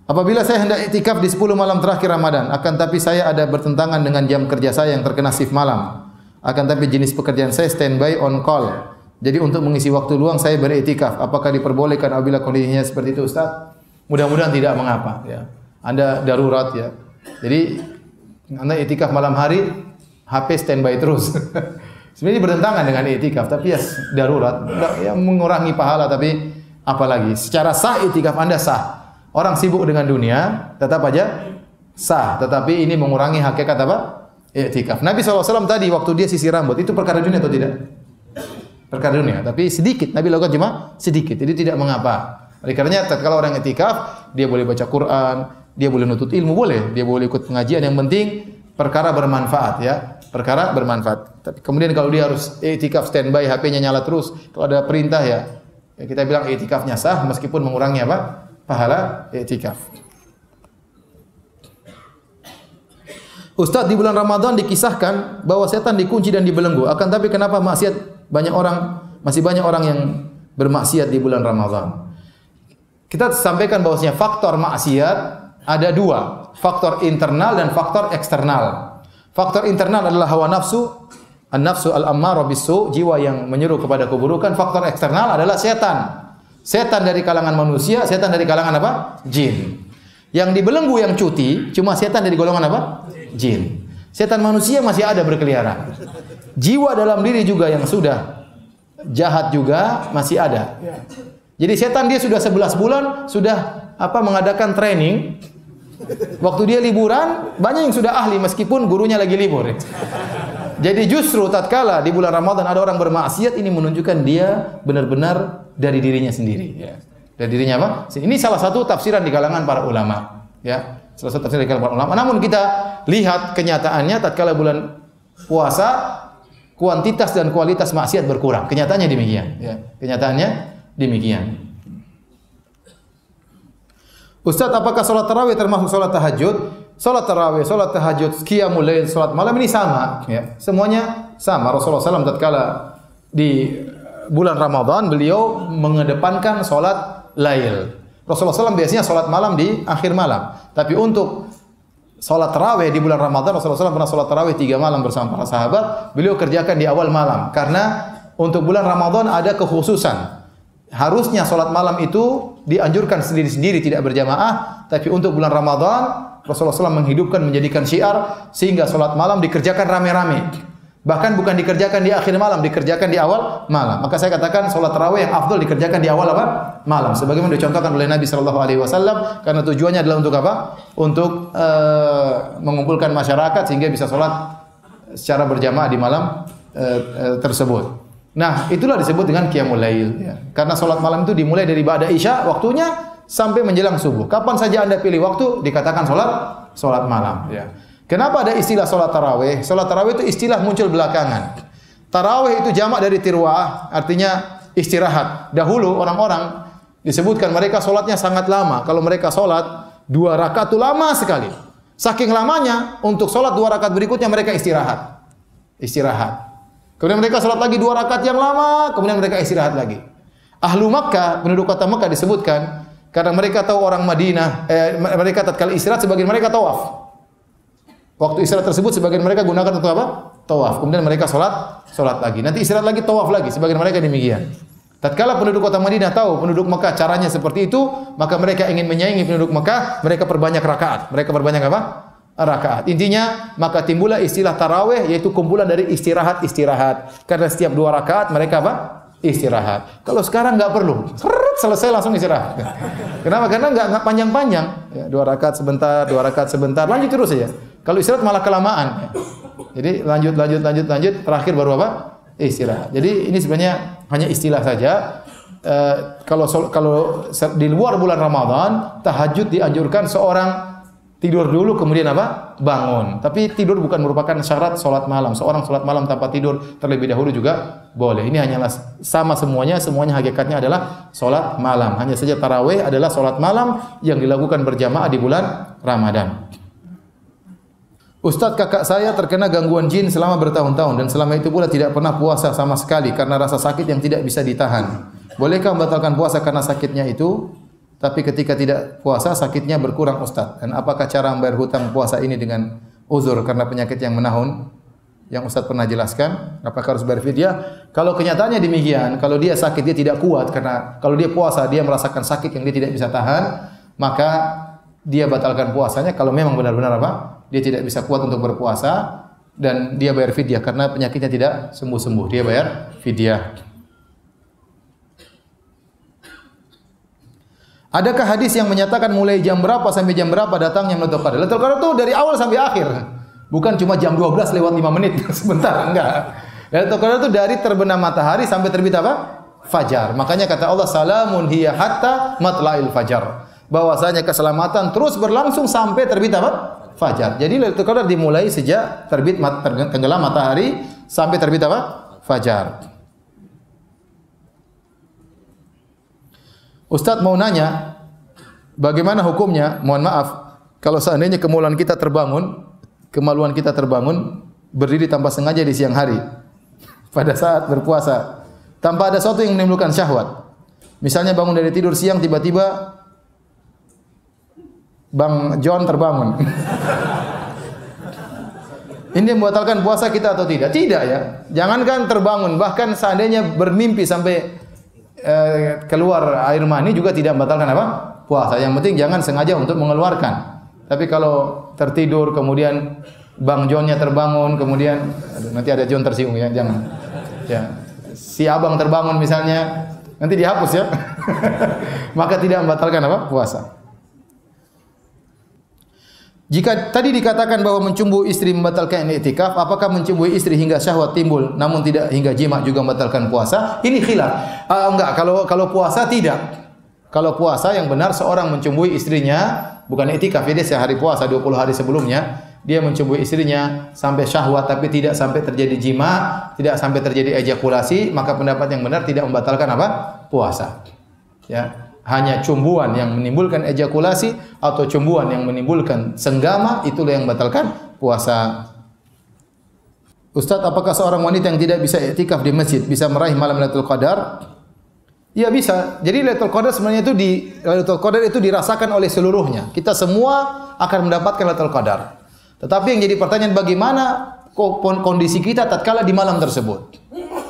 Apabila saya hendak iktikaf di 10 malam terakhir Ramadan, akan tapi saya ada bertentangan dengan jam kerja saya yang terkena shift malam. Akan tapi jenis pekerjaan saya standby on call. Jadi untuk mengisi waktu luang saya beriktikaf. Apakah diperbolehkan apabila kondisinya seperti itu, Ustaz? Mudah-mudahan tidak mengapa ya. Anda darurat ya. Jadi Anda iktikaf malam hari, HP standby terus. Sebenarnya bertentangan dengan i'tikaf, tapi ya darurat, ya mengurangi pahala, tapi apalagi secara sah i'tikaf Anda sah. Orang sibuk dengan dunia tetap aja sah, tetapi ini mengurangi hakikat apa? I'tikaf. Nabi SAW tadi waktu dia sisir rambut itu perkara dunia atau tidak? Perkara dunia, tapi sedikit. Nabi lakukan cuma sedikit, jadi tidak mengapa. Oleh karenanya kalau orang i'tikaf, dia boleh baca Quran, dia boleh nutut ilmu, boleh, dia boleh ikut pengajian, yang penting perkara bermanfaat ya. Perkara bermanfaat. Tapi kemudian kalau dia harus i'tikaf standby, HP-nya nyala terus, kalau ada perintah ya kita bilang i'tikafnya sah meskipun mengurangi apa? Pahala i'tikaf. Ustaz, di bulan Ramadan dikisahkan bahwa setan dikunci dan dibelenggu. Akan tapi kenapa maksiat masih banyak orang yang bermaksiat di bulan Ramadan? Kita sampaikan bahwasanya faktor maksiat ada dua, faktor internal dan faktor eksternal. Faktor internal adalah hawa nafsu, an-nafsu al-ammarah bisu, jiwa yang menyuruh kepada keburukan. Faktor eksternal adalah setan. Setan dari kalangan manusia, setan dari kalangan apa? Jin. Yang dibelenggu yang cuti cuma setan dari golongan apa? Jin. Setan manusia masih ada berkeliaran. Jiwa dalam diri juga yang sudah jahat juga masih ada. Jadi setan dia sudah 11 bulan sudah mengadakan training. Waktu dia liburan, banyak yang sudah ahli meskipun gurunya lagi libur. Jadi justru tatkala di bulan Ramadan ada orang bermaksiat, ini menunjukkan dia benar-benar dari dirinya sendiri. Ya. Dari dirinya apa? Ini salah satu tafsiran di kalangan para ulama. Ya, salah satu tafsiran di kalangan para ulama. Namun kita lihat kenyataannya, tatkala bulan puasa, kuantitas dan kualitas maksiat berkurang. Kenyataannya demikian. Ya. Kenyataannya demikian. Ustaz, apakah sholat tarawih termasuk sholat tahajud? Sholat tarawih, sholat tahajud, qiyamul lail, sholat malam ini sama. Ya. Semuanya sama. Rasulullah SAW tatkala di bulan Ramadan beliau mengedepankan sholat lail. Rasulullah SAW biasanya sholat malam di akhir malam. Tapi untuk sholat tarawih di bulan Ramadan, Rasulullah SAW pernah sholat tarawih 3 malam bersama para sahabat. Beliau kerjakan di awal malam. Karena untuk bulan Ramadan ada kekhususan. Harusnya sholat malam itu dianjurkan sendiri-sendiri, tidak berjamaah. Tapi untuk bulan Ramadan, Rasulullah SAW menghidupkan, menjadikan syiar, sehingga sholat malam dikerjakan rame-rame. Bahkan bukan dikerjakan di akhir malam, dikerjakan di awal malam. Maka saya katakan sholat tarawih yang afdal dikerjakan di awal apa? Malam. Sebagaimana dicontohkan oleh Nabi SAW, karena tujuannya adalah untuk apa? Untuk mengumpulkan masyarakat sehingga bisa sholat secara berjamaah di malam tersebut. Nah, itulah disebut dengan qiyamul lail. Ya. Karena sholat malam itu dimulai dari ba'da isya, waktunya sampai menjelang subuh. Kapan saja Anda pilih waktu, dikatakan sholat malam. Ya. Kenapa ada istilah sholat tarawih? Sholat tarawih itu istilah muncul belakangan. Tarawih itu jamak dari tirwah, artinya istirahat. Dahulu orang-orang disebutkan mereka sholatnya sangat lama. Kalau mereka sholat 2 rakaat itu lama sekali. Saking lamanya, untuk sholat 2 rakaat berikutnya mereka istirahat. Kemudian mereka sholat lagi 2 rakaat yang lama, kemudian mereka istirahat lagi. Ahlu Makkah, penduduk kota Makkah disebutkan, karena mereka tahu orang Madinah, mereka tatkala istirahat sebagian mereka tawaf. Waktu istirahat tersebut sebagian mereka gunakan untuk apa? Tawaf. Kemudian mereka sholat lagi. Nanti istirahat lagi, tawaf lagi. Sebagian mereka demikian. Tatkala penduduk kota Madinah tahu penduduk Makkah caranya seperti itu, maka mereka ingin menyaingi penduduk Makkah, mereka perbanyak rakaat. Mereka perbanyak apa? Rakaat. Intinya maka timbullah istilah tarawih, yaitu kumpulan dari istirahat. Karena setiap 2 rakaat mereka apa? Istirahat. Kalau sekarang enggak perlu. Selesai langsung istirahat. Kenapa? Karena enggak panjang-panjang. Ya, 2 rakaat sebentar, 2 rakaat sebentar, lanjut terus saja. Kalau istirahat malah kelamaan. Ya. Jadi lanjut, terakhir baru apa? Istirahat. Jadi ini sebenarnya hanya istilah saja. Kalau di luar bulan Ramadan, tahajud dianjurkan seorang tidur dulu kemudian apa? Bangun. Tapi tidur bukan merupakan syarat sholat malam. Seorang sholat malam tanpa tidur terlebih dahulu juga boleh. Ini hanyalah sama semuanya hakikatnya adalah sholat malam. Hanya saja tarawih adalah sholat malam yang dilakukan berjamaah di bulan Ramadan. Ustadz, kakak saya terkena gangguan jin selama bertahun-tahun dan selama itu pula tidak pernah puasa sama sekali karena rasa sakit yang tidak bisa ditahan. Bolehkah membatalkan puasa karena sakitnya itu? Tapi ketika tidak puasa sakitnya berkurang, Ustaz. Dan apakah cara membayar hutang puasa ini dengan uzur karena penyakit yang menahun? Yang Ustaz pernah jelaskan, apakah harus bayar fidyah? Kalau kenyataannya demikian, kalau dia sakit dia tidak kuat karena kalau dia puasa dia merasakan sakit yang dia tidak bisa tahan, maka dia batalkan puasanya. Kalau memang benar-benar apa? Dia tidak bisa kuat untuk berpuasa, dan dia bayar fidyah karena penyakitnya tidak sembuh-sembuh. Dia bayar fidyah. Adakah hadis yang menyatakan mulai jam berapa sampai jam berapa datangnya Lailatul Qadar? Lailatul Qadar itu dari awal sampai akhir. Bukan cuma jam 12 lewat 5 menit sebentar, enggak. Lailatul Qadar itu dari terbenam matahari sampai terbit apa? Fajar. Makanya kata Allah, salamun hiya hatta matla'il fajar. Bahwasanya keselamatan terus berlangsung sampai terbit apa? Fajar. Jadi Lailatul Qadar dimulai sejak terbit tenggelam matahari sampai terbit apa? Fajar. Ustadz mau nanya, bagaimana hukumnya? Mohon maaf, kalau seandainya kemaluan kita terbangun berdiri tanpa sengaja di siang hari pada saat berpuasa, tanpa ada sesuatu yang menimbulkan syahwat. Misalnya bangun dari tidur siang, tiba-tiba Bang John terbangun. Ini membatalkan puasa kita atau tidak? Tidak ya. Jangankan terbangun, bahkan seandainya bermimpi sampai keluar air mani juga tidak membatalkan apa? Puasa. Yang penting jangan sengaja untuk mengeluarkan. Tapi kalau tertidur kemudian Bang Johnnya terbangun, kemudian nanti ada John tersinggung ya, jangan. Ya. Si abang terbangun misalnya, nanti dihapus ya. Maka tidak membatalkan apa? Puasa. Jika tadi dikatakan bahwa mencumbui istri membatalkan i'tikaf, apakah mencumbui istri hingga syahwat timbul namun tidak hingga jima juga membatalkan puasa? Ini khilaf. Enggak, kalau puasa tidak. Kalau puasa yang benar seorang mencumbui istrinya bukan i'tikaf, dia sehari puasa 20 hari sebelumnya, dia mencumbui istrinya sampai syahwat tapi tidak sampai terjadi jima, tidak sampai terjadi ejakulasi, maka pendapat yang benar tidak membatalkan apa? Puasa. Ya. Hanya cumbuan yang menimbulkan ejakulasi atau cumbuan yang menimbulkan senggama, itulah yang membatalkan puasa. Ustaz, apakah seorang wanita yang tidak bisa i'tikaf di masjid bisa meraih malam Lailatul Qadar? Ya bisa. Jadi Lailatul Qadar sebenarnya Lailatul Qadar itu dirasakan oleh seluruhnya. Kita semua akan mendapatkan Lailatul Qadar. Tetapi yang jadi pertanyaan, bagaimana kondisi kita tatkala di malam tersebut?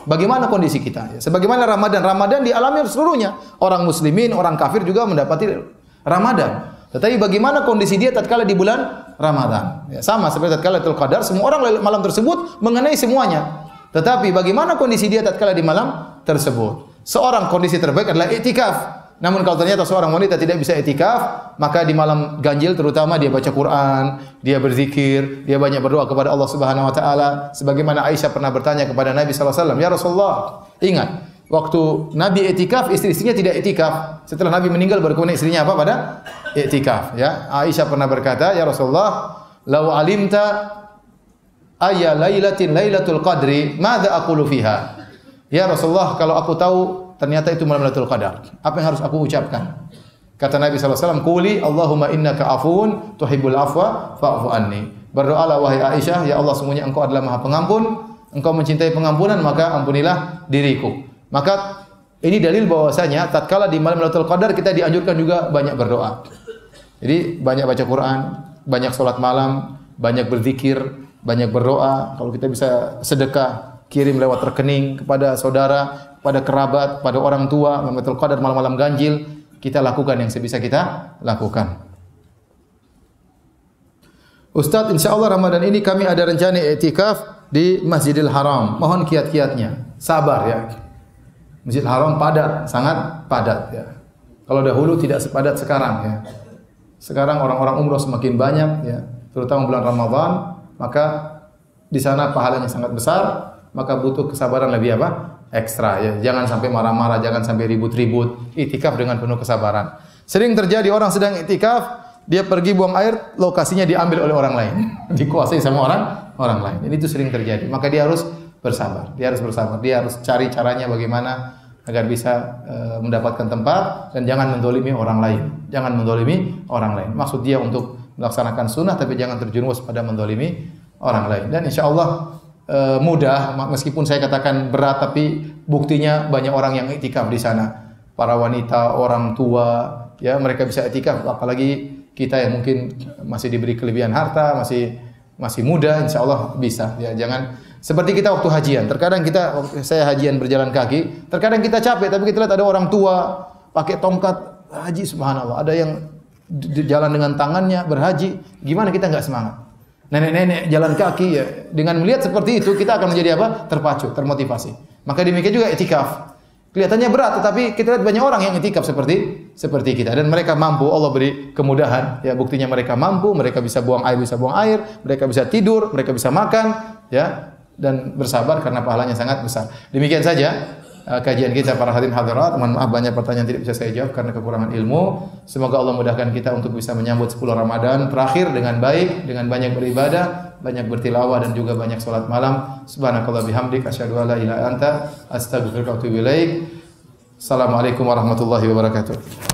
Bagaimana kondisi kita? Sebagaimana Ramadan dialami seluruhnya. Orang muslimin, orang kafir juga mendapati Ramadan. Tetapi bagaimana kondisi dia tatkala di bulan Ramadan? Ya, sama seperti tatkala Lailatul Qadar, semua orang malam tersebut mengenai semuanya. Tetapi bagaimana kondisi dia tatkala di malam tersebut? Seorang kondisi terbaik adalah i'tikaf. Namun kalau ternyata seorang wanita tidak bisa i'tikaf, maka di malam ganjil terutama dia baca Quran, dia berzikir, dia banyak berdoa kepada Allah Subhanahu wa taala. Sebagaimana Aisyah pernah bertanya kepada Nabi sallallahu alaihi wasallam, "Ya Rasulullah, ingat waktu Nabi i'tikaf, istri-istrinya tidak i'tikaf. Setelah Nabi meninggal baru kemudian istrinya apa? Pada i'tikaf." Ya, Aisyah pernah berkata, "Ya Rasulullah, lau alimta ayya lailatin lailatul qadri, madza aqulu fiha?" Ya Rasulullah, kalau aku tahu ternyata itu malam Lailatul Qadar, apa yang harus aku ucapkan? Kata Nabi sallallahu alaihi wasallam, "Quli Allahumma innaka afun tuhibbul afwa fa'fu anni." Berdoalah wahai Aisyah, ya Allah sungguhnya Engkau adalah Maha Pengampun, Engkau mencintai pengampunan, maka ampunilah diriku. Maka ini dalil bahwasanya tatkala di malam Lailatul Qadar kita dianjurkan juga banyak berdoa. Jadi banyak baca Quran, banyak salat malam, banyak berzikir, banyak berdoa. Kalau kita bisa sedekah, kirim lewat rekening kepada saudara, pada kerabat, pada orang tua, Lailatul Qadar malam-malam ganjil, kita lakukan yang sebisa kita lakukan. Ustaz, insyaallah Ramadan ini kami ada rencana i'tikaf di Masjidil Haram. Mohon kiat-kiatnya. Sabar ya. Masjidil Haram padat, sangat padat ya. Kalau dahulu tidak sepadat sekarang ya. Sekarang orang-orang umroh semakin banyak ya, terutama bulan Ramadan, maka di sana pahalanya sangat besar. Maka butuh kesabaran lebih apa? Ekstra ya. Jangan sampai marah-marah, jangan sampai ribut-ribut. Iktikaf dengan penuh kesabaran. Sering terjadi orang sedang iktikaf, dia pergi buang air, lokasinya diambil oleh orang lain. Dikuasai sama orang lain. Ini itu sering terjadi. Maka dia harus bersabar. Dia harus cari caranya bagaimana agar bisa mendapatkan tempat dan jangan mendolimi orang lain. Jangan mendolimi orang lain. Maksud dia untuk melaksanakan sunnah tapi jangan terjerumus pada mendolimi orang lain. Dan insyaallah mudah, meskipun saya katakan berat, tapi buktinya banyak orang yang iktikaf di sana. Para wanita, orang tua, ya mereka bisa iktikaf. Apalagi kita yang mungkin masih diberi kelebihan harta, masih muda, insya Allah bisa. Ya jangan seperti kita waktu hajian. Terkadang saya hajian berjalan kaki. Terkadang kita capek, tapi kita lihat ada orang tua pakai tongkat haji, subhanallah. Ada yang jalan dengan tangannya berhaji. Gimana kita nggak semangat? nenek-nenek jalan kaki ya. Dengan melihat seperti itu kita akan menjadi apa? Terpacu, termotivasi. Maka demikian juga itikaf. Kelihatannya berat tetapi kita lihat banyak orang yang itikaf seperti kita dan mereka mampu, Allah beri kemudahan. Ya, buktinya mereka mampu, mereka bisa buang air, mereka bisa tidur, mereka bisa makan, ya, dan bersabar karena pahalanya sangat besar. Demikian saja kajian kita para hadirin hadirat. Mohon maaf banyak pertanyaan tidak bisa saya jawab karena kekurangan ilmu. Semoga Allah mudahkan kita untuk bisa menyambut 10 Ramadan terakhir dengan baik, dengan banyak beribadah, banyak bertilawah dan juga banyak salat malam. Subhanakallah bihamdik asyhadu an la ilaha illa anta astaghfiruka wa atubu ilaik. Assalamualaikum warahmatullahi wabarakatuh.